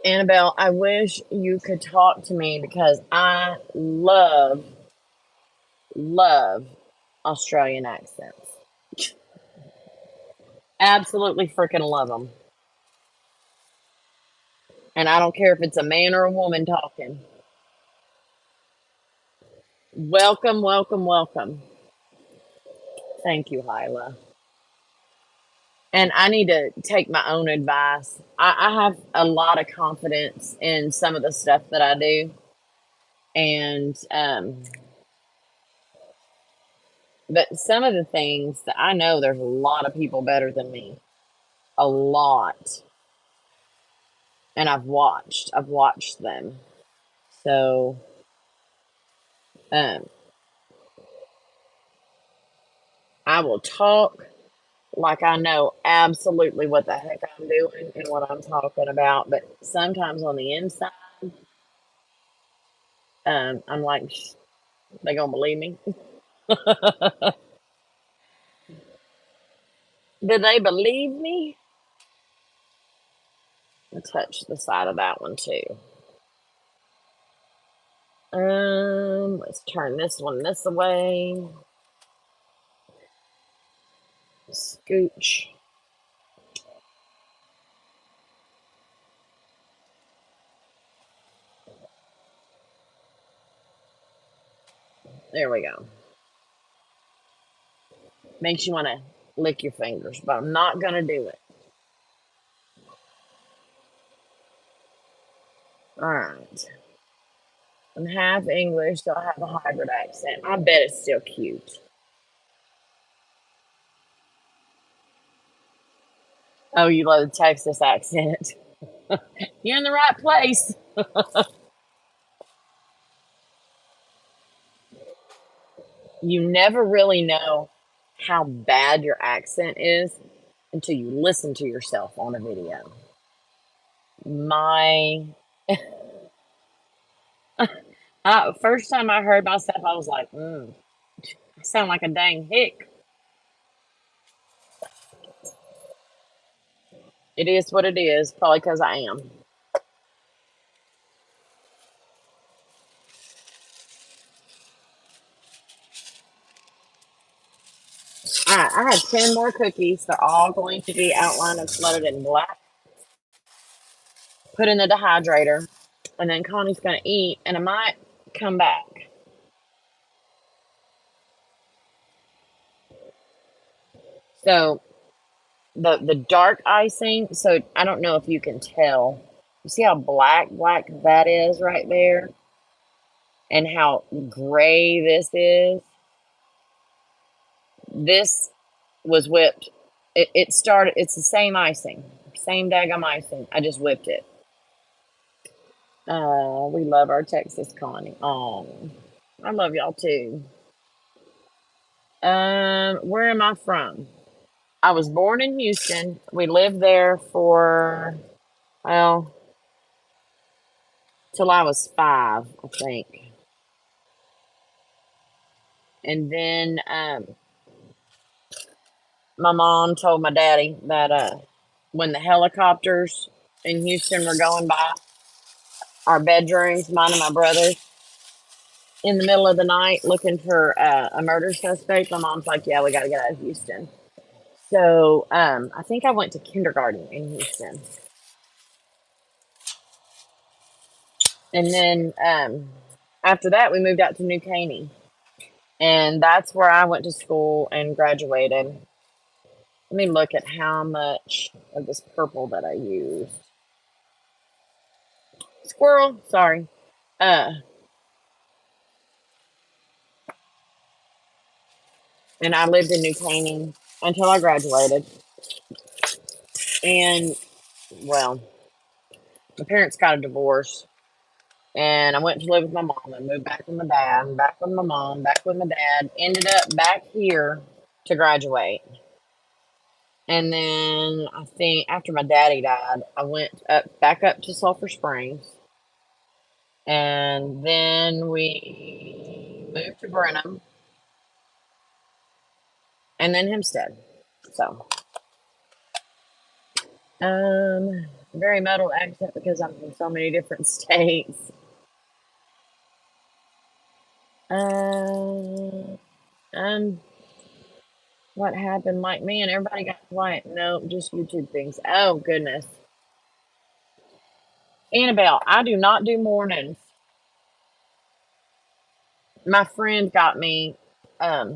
Annabelle, I wish you could talk to me because I love Australian accents. Absolutely freaking love them. And I don't care if it's a man or a woman talking. Welcome, welcome, welcome. Thank you, Hyla. And I need to take my own advice. I have a lot of confidence in some of the stuff that I do. And, but some of the things that I know there's a lot of people better than me. A lot. And I've watched them. So, um, I will talk like I know absolutely what the heck I'm doing and what I'm talking about. But sometimes on the inside, I'm like, they gonna believe me? Do they believe me? I'll touch the side of that one too. Let's turn this one this way. Scooch. There we go. Makes you want to lick your fingers, but I'm not going to do it. All right. I'm half English, so I have a hybrid accent. I bet it's still cute. Oh, you love the Texas accent. You're in the right place. You never really know how bad your accent is until you listen to yourself on a video. My first time I heard myself, I was like, I sound like a dang hick. It is what it is, probably because I am. All right, I have 10 more cookies. They're all going to be outlined and flooded in black. Put in the dehydrator, and then Connie's going to eat, and I might come back. So the dark icing, so I don't know if you can tell. You see how black that is right there? And how gray this is? This was whipped. It started, it's the same icing. Same daggum icing. I just whipped it. We love our Texas Connie. Oh, I love y'all too. Where am I from? I was born in Houston. We lived there for, well, till I was 5, I think. And then my mom told my daddy that when the helicopters in Houston were going by our bedrooms, mine and my brother's, in the middle of the night looking for a murder suspect, my mom's like, yeah, we got to get out of Houston. So I think I went to kindergarten in Houston. And then after that, we moved out to New Caney. And that's where I went to school and graduated. Let me look at how much of this purple that I used. Squirrel, sorry. And I lived in New Caney until I graduated. And, well, my parents got a divorce. And I went to live with my mom and moved back with my dad, back with my mom, back with my dad. Ended up back here to graduate. And then I think after my daddy died, I went back up to Sulphur Springs. And then we moved to Brenham. And then Hempstead. So, very muddled accent because I'm from so many different states. What happened? Like, man, everybody got quiet. Nope, just YouTube things. Oh, goodness. Annabelle, I do not do mornings. My friend got me a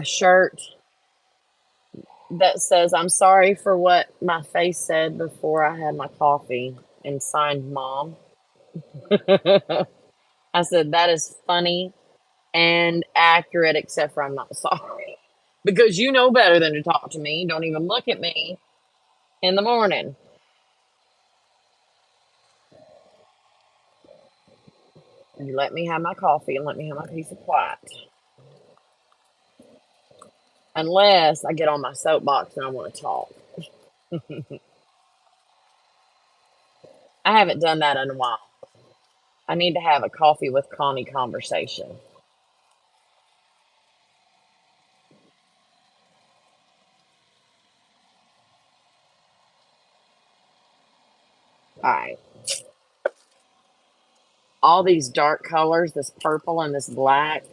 shirt that says, I'm sorry for what my face said before I had my coffee, and signed Mom. I said, that is funny and accurate, except for I'm not sorry. Because you know better than to talk to me. Don't even look at me in the morning. You let me have my coffee and let me have my peace of quiet. Unless I get on my soapbox and I want to talk. I haven't done that in a while. I need to have a coffee with Connie conversation. right. All these dark colors, this purple and this black,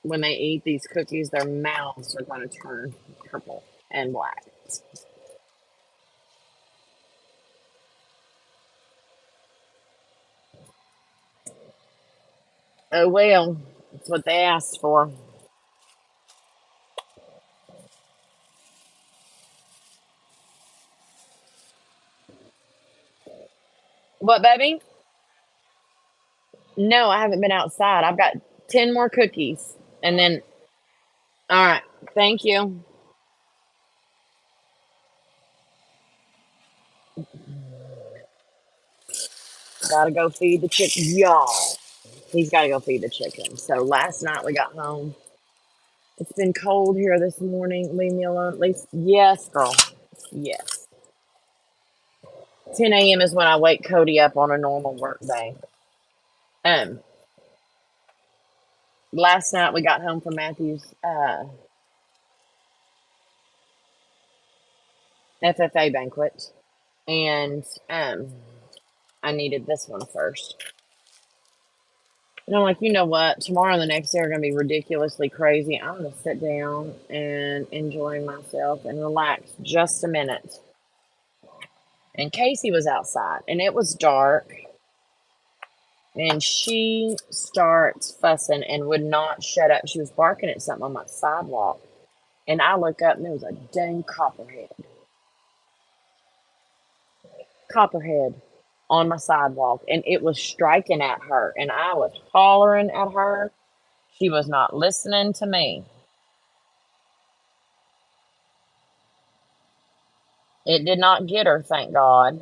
when they eat these cookies, their mouths are going to turn purple and black. Oh, well, that's what they asked for. What, baby? No, I haven't been outside. I've got 10 more cookies. And then, all right. Thank you. Gotta go feed the chicken. Y'all. He's gotta go feed the chicken. So last night we got home. It's been cold here this morning. Leave me alone. At least, yes, girl. Yes. 10 a.m. is when I wake Cody up on a normal work day. Um, Last night we got home from Matthew's FFA banquet, and I needed this one first. And I'm like, you know what? Tomorrow and the next day are going to be ridiculously crazy. I'm going to sit down and enjoy myself and relax just a minute. And Casey was outside, and it was dark, and she starts fussing and would not shut up. She was barking at something on my sidewalk, and I look up, and there was a dang copperhead on my sidewalk, and it was striking at her, and I was hollering at her. She was not listening to me. It did not get her, thank God.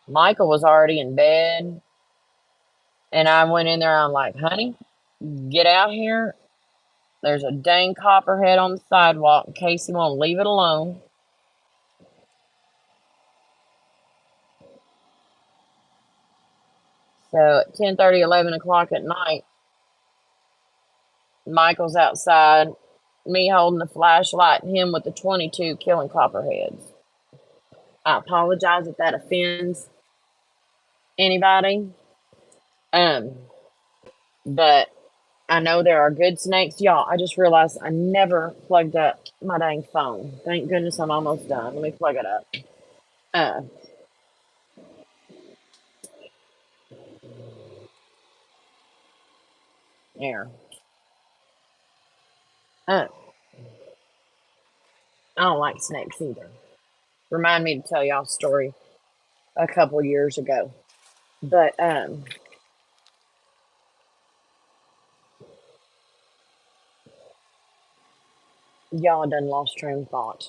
Michael was already in bed, and I went in there. I'm like, honey, get out here. There's a dang copperhead on the sidewalk. In case you won't leave it alone. So at 10:30, 11 o'clock at night, Michael's outside, me holding the flashlight, and him with the 22 killing copperheads. I apologize if that offends anybody. But I know there are good snakes. Y'all, I just realized I never plugged up my dang phone. Thank goodness I'm almost done. Let me plug it up. Uh, There. I don't like snakes either. Remind me to tell y'all a story a couple years ago. But y'all done lost train of thought.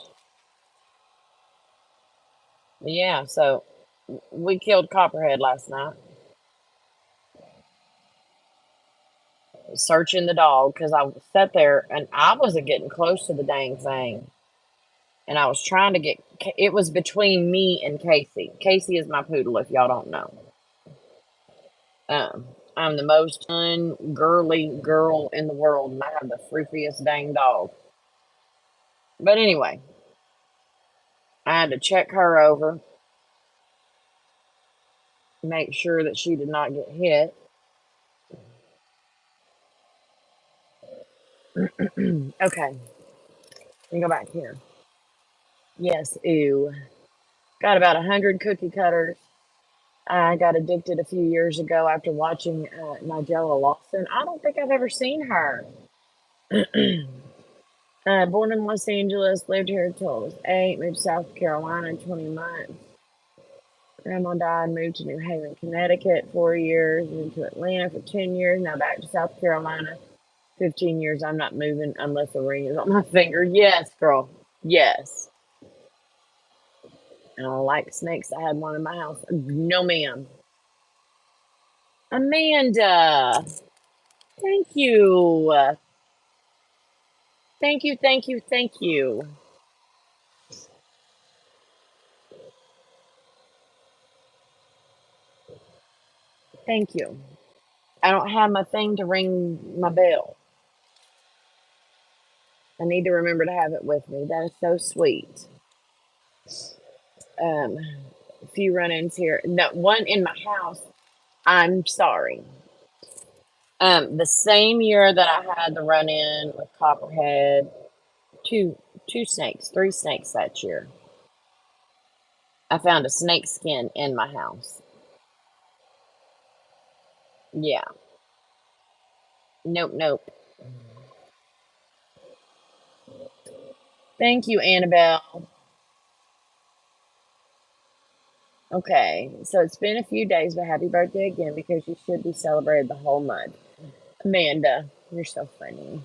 Yeah, so we killed Copperhead last night. Searching the dog because I sat there and I wasn't getting close to the dang thing. And I was trying to get it was between me and Casey. Casey is my poodle, if y'all don't know. I'm the most ungirly girl in the world, and I have the froofiest dang dog. But anyway, I had to check her over, make sure that she did not get hit. Okay, let me go back here. Yes, ew. Got about 100 cookie cutters. I got addicted a few years ago after watching Nigella Lawson. I don't think I've ever seen her. Born in Los Angeles, lived here until I was 8, moved to South Carolina in 20 months. Grandma died, moved to New Haven, Connecticut 4 years, moved to Atlanta for 10 years, now back to South Carolina 15 years. I'm not moving unless a ring is on my finger. Yes, girl. Yes. I don't like snakes. I had one in my house. No, ma'am. Amanda. Thank you. Thank you, thank you, thank you. Thank you. I don't have my thing to ring my bell. I need to remember to have it with me. That is so sweet. A few run-ins here. No, one in my house. I'm sorry. The same year that I had the run-in with Copperhead, two snakes, three snakes that year. I found a snake skin in my house. Yeah. Nope, nope. Thank you, Annabelle. Okay, so it's been a few days, but happy birthday again because you should be celebrated the whole month. Amanda, you're so funny.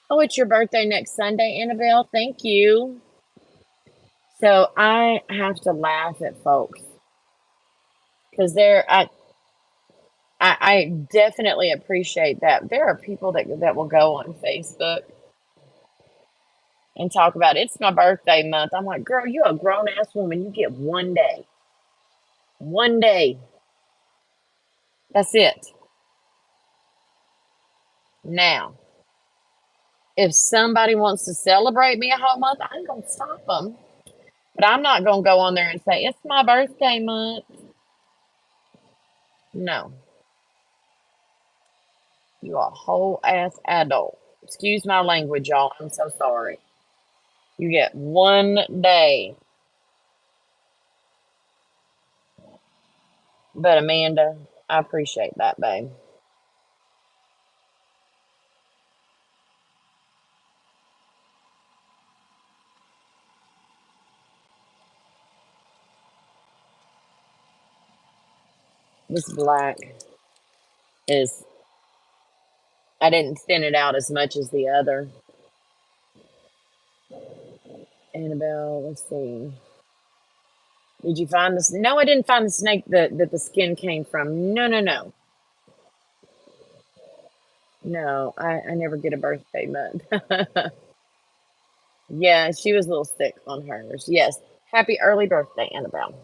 Oh, it's your birthday next Sunday, Annabelle. Thank you. So I have to laugh at folks because I definitely appreciate that. There are people that will go on Facebook and talk about it's my birthday month. I'm like, girl, you a grown ass woman. You get 1 day. 1 day. That's it. Now, if somebody wants to celebrate me a whole month, I ain't gonna stop them. But I'm not gonna go on there and say it's my birthday month. No, you a whole ass adult. Excuse my language, y'all. I'm so sorry. You get 1 day. But Amanda, I appreciate that, babe. This black is, I didn't thin it out as much as the other. Annabelle, let's see. Did you find this? No, I didn't find the snake that the skin came from. No, no, no. No, I never get a birthday month. Yeah, she was a little sick on hers. Yes. Happy early birthday, Annabelle.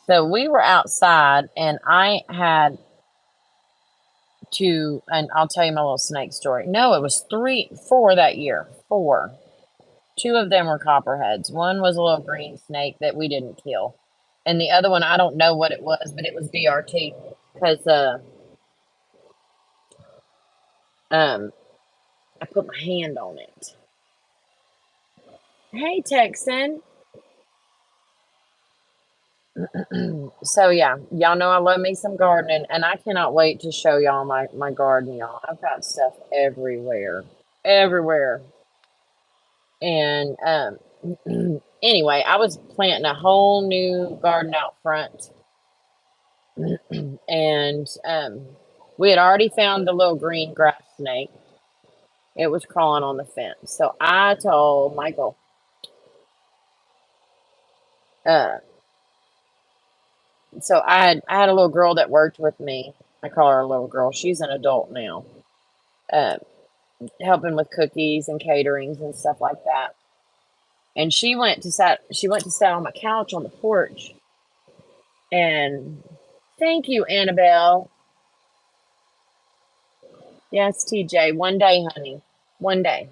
So we were outside and I had to, and I'll tell you my little snake story. No, it was four that year. Four. Two of them were copperheads. One was a little green snake that we didn't kill. And the other one, I don't know what it was, but it was DRT because I put my hand on it. Hey, Texan. So yeah, y'all know I love me some gardening, and I cannot wait to show y'all my garden, y'all. I've got stuff everywhere, everywhere. And anyway, I was planting a whole new garden out front, and we had already found the little green grass snake. It was crawling on the fence, so I told Michael, uh, so I had a little girl that worked with me. I call her a little girl. She's an adult now. Uh, Helping with cookies and caterings and stuff like that. And she went to sit on my couch on the porch. And thank you, Annabelle. Yes, TJ. 1 day, honey. 1 day.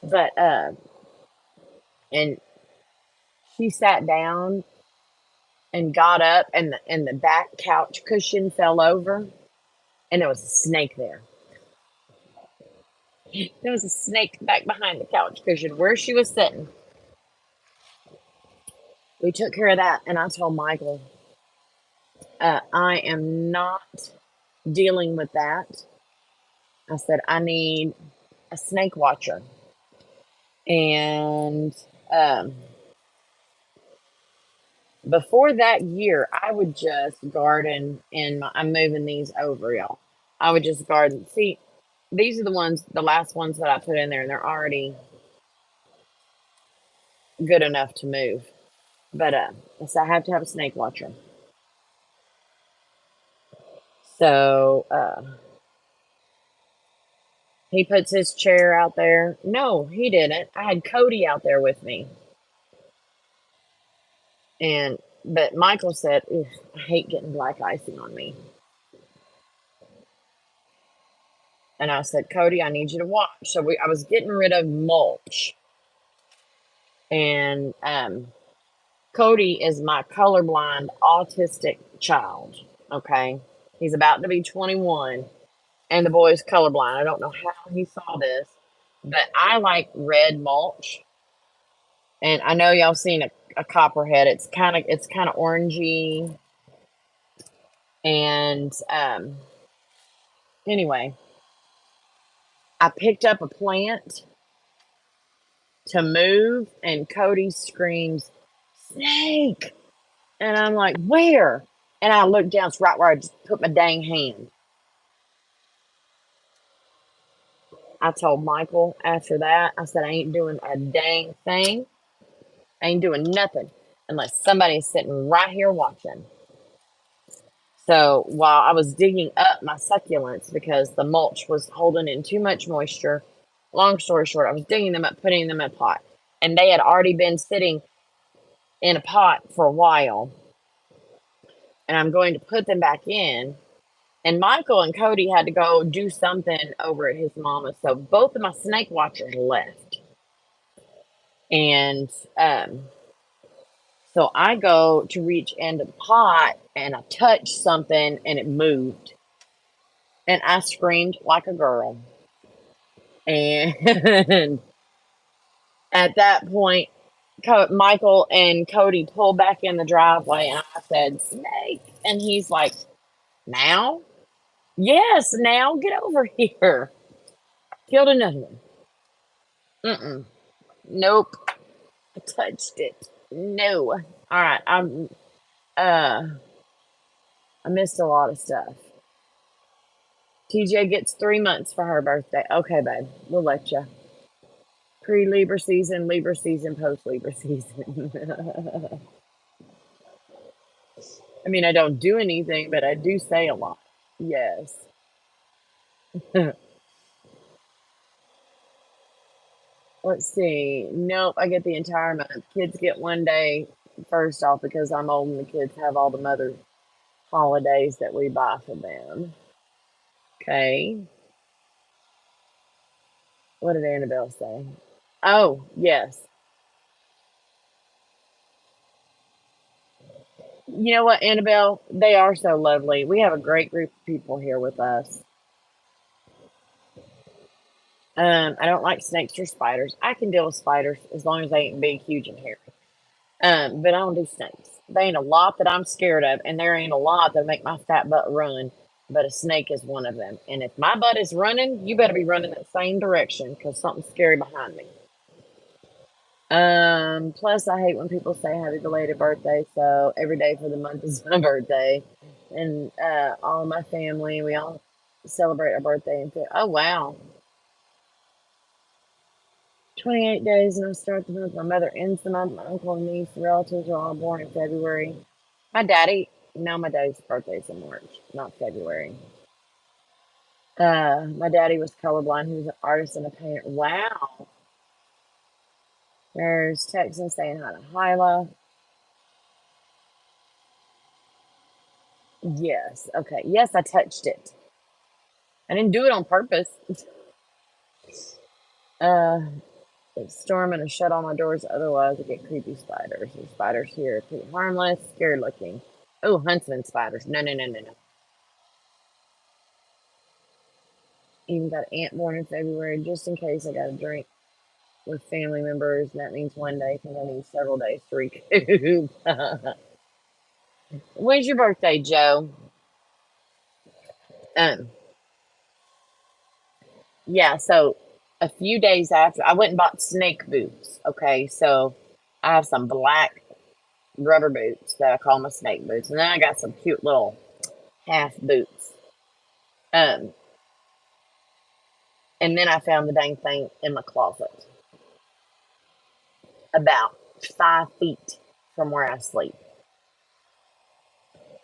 But and she sat down and got up and the back couch cushion fell over and there was a snake there. There was a snake back behind the couch cushion where she was sitting. We took care of that, and I told Michael, I am not dealing with that. I said, I need a snake watcher. And before that year, I would just garden I'm moving these over, y'all. I would just garden. See, these are the last ones that I put in there, and they're already good enough to move. But so I have to have a snake watcher. So he puts his chair out there. No, he didn't. I had Cody out there with me. But Michael said, I hate getting black icing on me. And I said, Cody, I need you to watch. So I was getting rid of mulch. And Cody is my colorblind autistic child. Okay. He's about to be 21. And the boy is colorblind. I don't know how he saw this, but I like red mulch. And I know y'all seen a copperhead. It's kind of orangey. And anyway, I picked up a plant to move, and Cody screams, "Snake!" And I'm like, "Where?" And I look down, it's right where I just put my dang hand. I told Michael after that, I said, I ain't doing a dang thing. I ain't doing nothing unless somebody's sitting right here watching. So while I was digging up my succulents because the mulch was holding in too much moisture, long story short, I was digging them up, putting them in a pot. And they had already been sitting in a pot for a while. And I'm going to put them back in. And Michael and Cody had to go do something over at his mama's. So both of my snake watchers left. And so I go to reach into the pot and I touched something and it moved. And I screamed like a girl. And at that point, Michael and Cody pulled back in the driveway and I said, "Snake." And he's like, "Now?" "Yes, now get over here." Killed another one. Nope. I touched it. No. All right. I missed a lot of stuff. TJ gets 3 months for her birthday. Okay, babe. We'll let you. Pre-Libra season, post-Libra season. I mean, I don't do anything, but I do say a lot. Yes. Let's see. Nope, I get the entire month. Kids get 1 day first off because I'm old and the kids have all the mother holidays that we buy for them. Okay. What did Annabelle say? Oh, yes. You know what, Annabelle? They are so lovely. We have a great group of people here with us. I don't like snakes or spiders. I can deal with spiders as long as they ain't big, huge, and hairy. But I don't do snakes. There ain't a lot that I'm scared of, and there ain't a lot that make my fat butt run. But a snake is one of them. And if my butt is running, you better be running that same direction because something's scary behind me. Plus I hate when people say happy belated birthday, so every day for the month is my birthday. And all my family, we all celebrate our birthday and oh wow. 28 days and I start the month. My mother ends the month. My uncle and niece, relatives are all born in February. My daddy's birthday's in March, not February. My daddy was colorblind. He was an artist and a painter. Wow. There's Texans saying hi to Hyla. Yes. Okay. Yes, I touched it. I didn't do it on purpose. It's storming and shut all my doors. Otherwise, I get creepy spiders. There's spiders here. Pretty harmless, scary looking. Oh, huntsman spiders. No. Even got an ant born in February just in case I got a drink with family members. And that means 1 day because I need several days to recoup. When's your birthday, Joe? Yeah, so a few days after, I went and bought snake boots. Okay, so I have some black rubber boots that I call my snake boots, and then I got some cute little half boots. And then I found the dang thing in my closet, about 5 feet from where I sleep.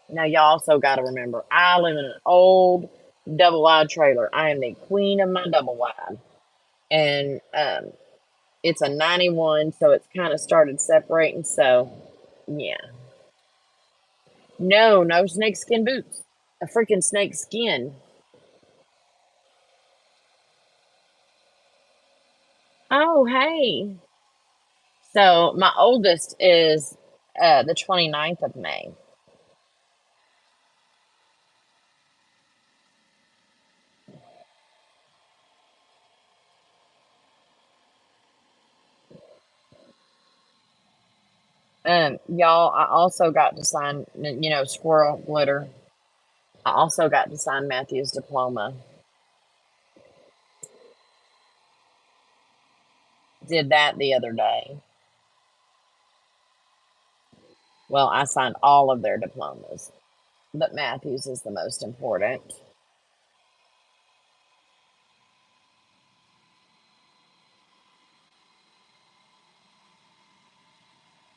Now, you also got to remember, I live in an old double wide trailer. I am the queen of my double wide, and it's a 91, so it's kind of started separating. So, yeah. No snakeskin boots. A freaking snake skin. Oh, hey. So my oldest is the 29th of May. Y'all, I also got to sign, squirrel glitter. I also got to sign Matthew's diploma. Did that the other day. Well, I signed all of their diplomas, but Matthew's is the most important.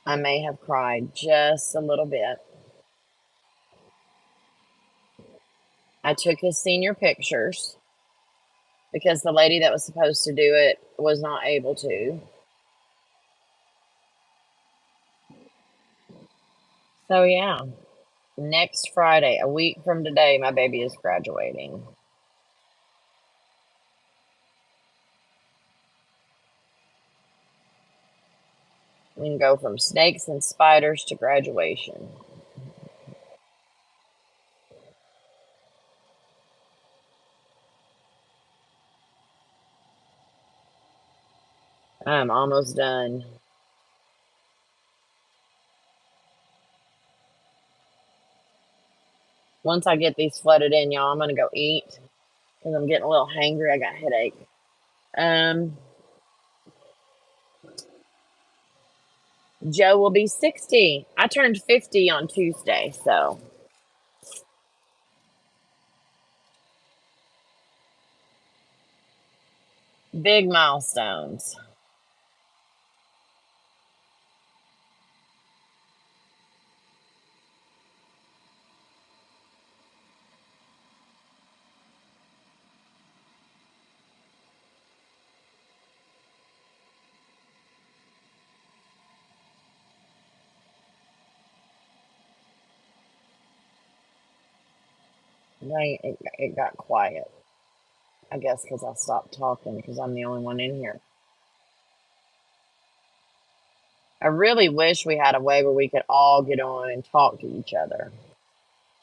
I may have cried just a little bit. I took his senior pictures because the lady that was supposed to do it was not able to. So, yeah, next Friday, a week from today, my baby is graduating. We can go from snakes and spiders to graduation. I'm almost done. Once I get these flooded in, y'all, I'm going to go eat because I'm getting a little hangry. I got a headache. Joe will be 60. I turned 50 on Tuesday, so. Big milestones. Right, it got quiet. I guess because I stopped talking because I'm the only one in here. I really wish we had a way where we could all get on and talk to each other.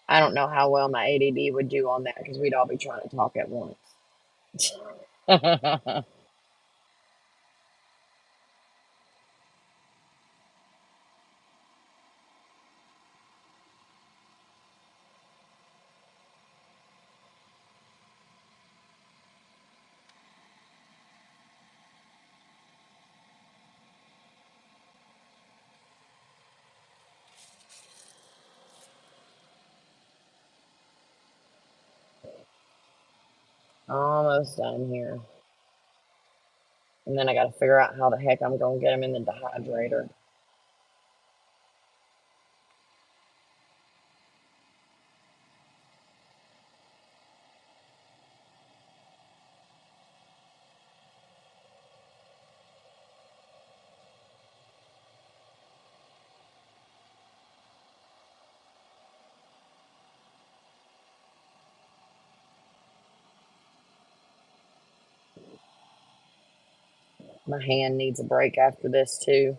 I don't know how well my ADD would do on that because we'd all be trying to talk at once. Almost done here. And then I got to figure out how the heck I'm going to get them in the dehydrator. My hand needs a break after this, too.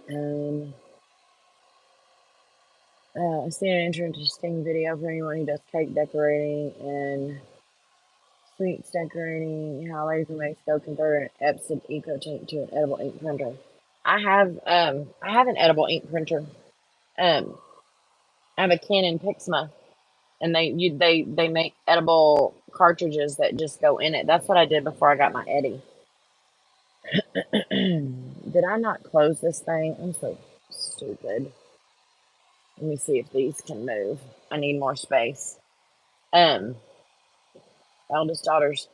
I seen an interesting video for anyone who does cake decorating and sweets decorating, how a lady from Mexico converted an Epson Eco Ink to an edible ink printer. I have an edible ink printer. Um, I have a Canon Pixma, and they make edible cartridges that just go in it. That's what I did before I got my Eddie. Did I not close this thing? I'm so stupid. Let me see if these can move. I need more space. Um, Eldest daughter's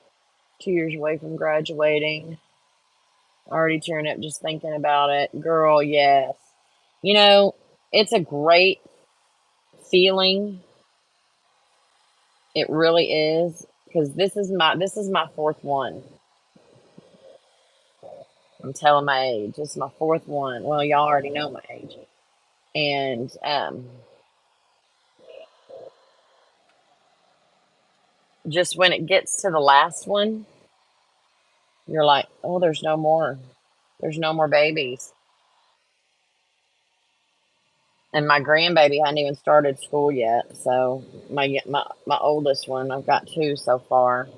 2 years away from graduating. Already tearing up just thinking about it. Girl, yes. You know, it's a great feeling. It really is. Because this is my fourth one. I'm telling my age. This is my fourth one. Well, y'all already know my age. And just when it gets to the last one, you're like, oh, there's no more. There's no more babies. And my grandbaby hadn't even started school yet. So my oldest one, I've got 2 so far.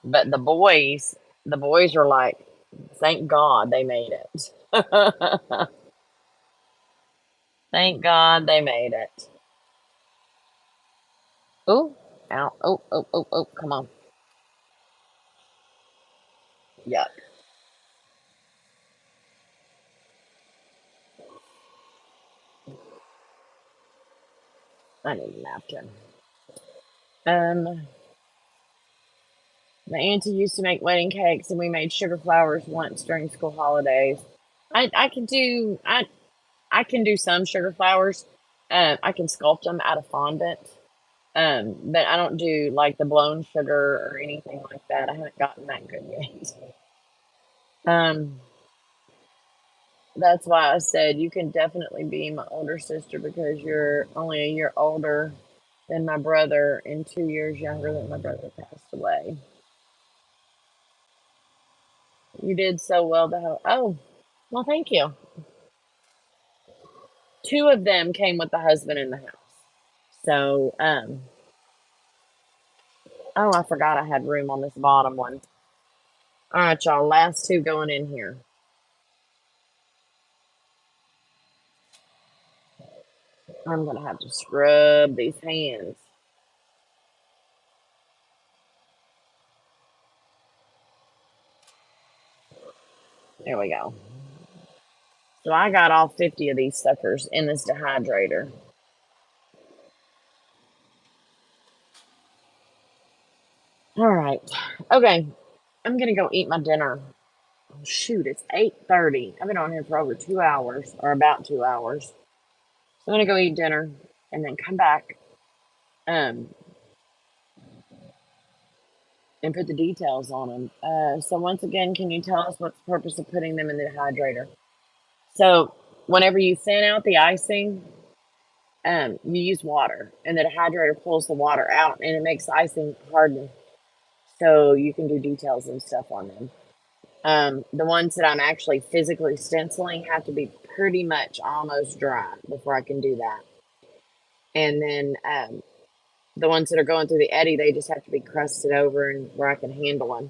But the boys are like, thank God they made it. Thank God they made it. Oh, ow. Oh, come on. Yuck. I need a napkin. My auntie used to make wedding cakes, and we made sugar flowers once during school holidays. I can do I can do some sugar flowers. I can sculpt them out of fondant. But I don't do like the blown sugar or anything like that. I haven't gotten that good yet. Um, that's why I said you can definitely be my older sister because you're only a year older than my brother and 2 years younger than my brother passed away. You did so well to have. Oh, well, thank you. 2 of them came with the husband in the house. So, oh, I forgot I had room on this bottom one. All right, y'all. Last 2 going in here. I'm gonna have to scrub these hands. There we go. So I got all 50 of these suckers in this dehydrator. All right. Okay. I'm gonna go eat my dinner. Oh, shoot, it's 8:30. I've been on here for over 2 hours, or about 2 hours. So I'm gonna go eat dinner and then come back um and put the details on them. So once again, can you tell us what's the purpose of putting them in the dehydrator? So whenever you thin out the icing, you use water, and the dehydrator pulls the water out, and it makes the icing harden, so you can do details and stuff on them. The ones that I'm actually physically stenciling have to be pretty much almost dry before I can do that. And then the ones that are going through the eddy, they just have to be crusted over and where I can handle them.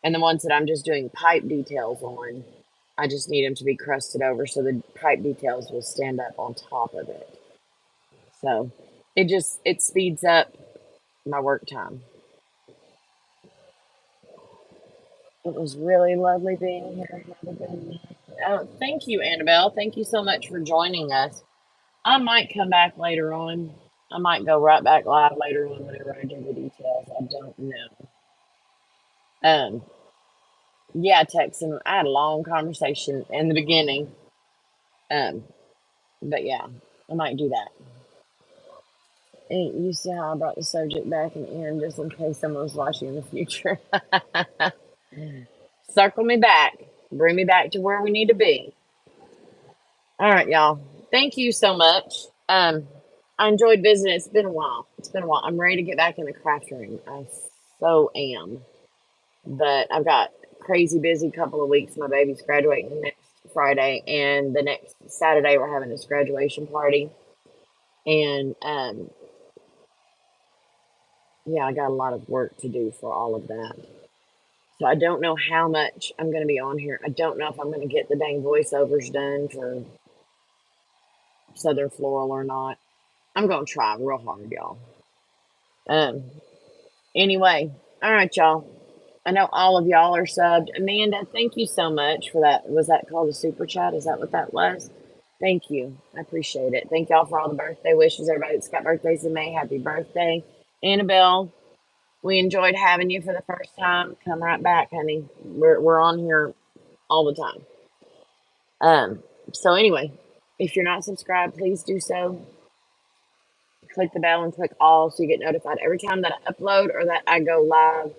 And the ones that I'm just doing pipe details on, I just need them to be crusted over so the pipe details will stand up on top of it. So it speeds up my work time. It was really lovely being here. Have a good night. Oh, thank you, Annabelle. Thank you so much for joining us. I might come back later on. I might go right back live later on whenever I do the details. I don't know. Um, yeah, Texan. I had a long conversation in the beginning. Um, but yeah, I might do that. And you see how I brought the subject back and in just in case someone was watching in the future. Circle me back. Bring me back to where we need to be. All right, y'all. Thank you so much. I enjoyed visiting. It's been a while. It's been a while. I'm ready to get back in the craft room. I so am. But I've got crazy busy couple of weeks. My baby's graduating next Friday, and the next Saturday we're having this graduation party. And yeah, I got a lot of work to do for all of that. So I don't know how much I'm going to be on here. I don't know if I'm going to get the dang voiceovers done for Southern Floral or not. I'm going to try real hard, y'all. Anyway, all right, y'all. I know all of y'all are subbed. Amanda, thank you so much for that. Was that called a super chat? Is that what that was? Thank you. I appreciate it. Thank y'all for all the birthday wishes. Everybody that's got birthdays in May, happy birthday. Annabelle, we enjoyed having you for the first time. Come right back, honey. We're on here all the time. So anyway, if you're not subscribed, please do so. Click the bell and click all so you get notified every time that I upload or that I go live.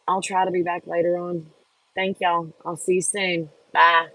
I'll try to be back later on. Thank y'all. I'll see you soon. Bye.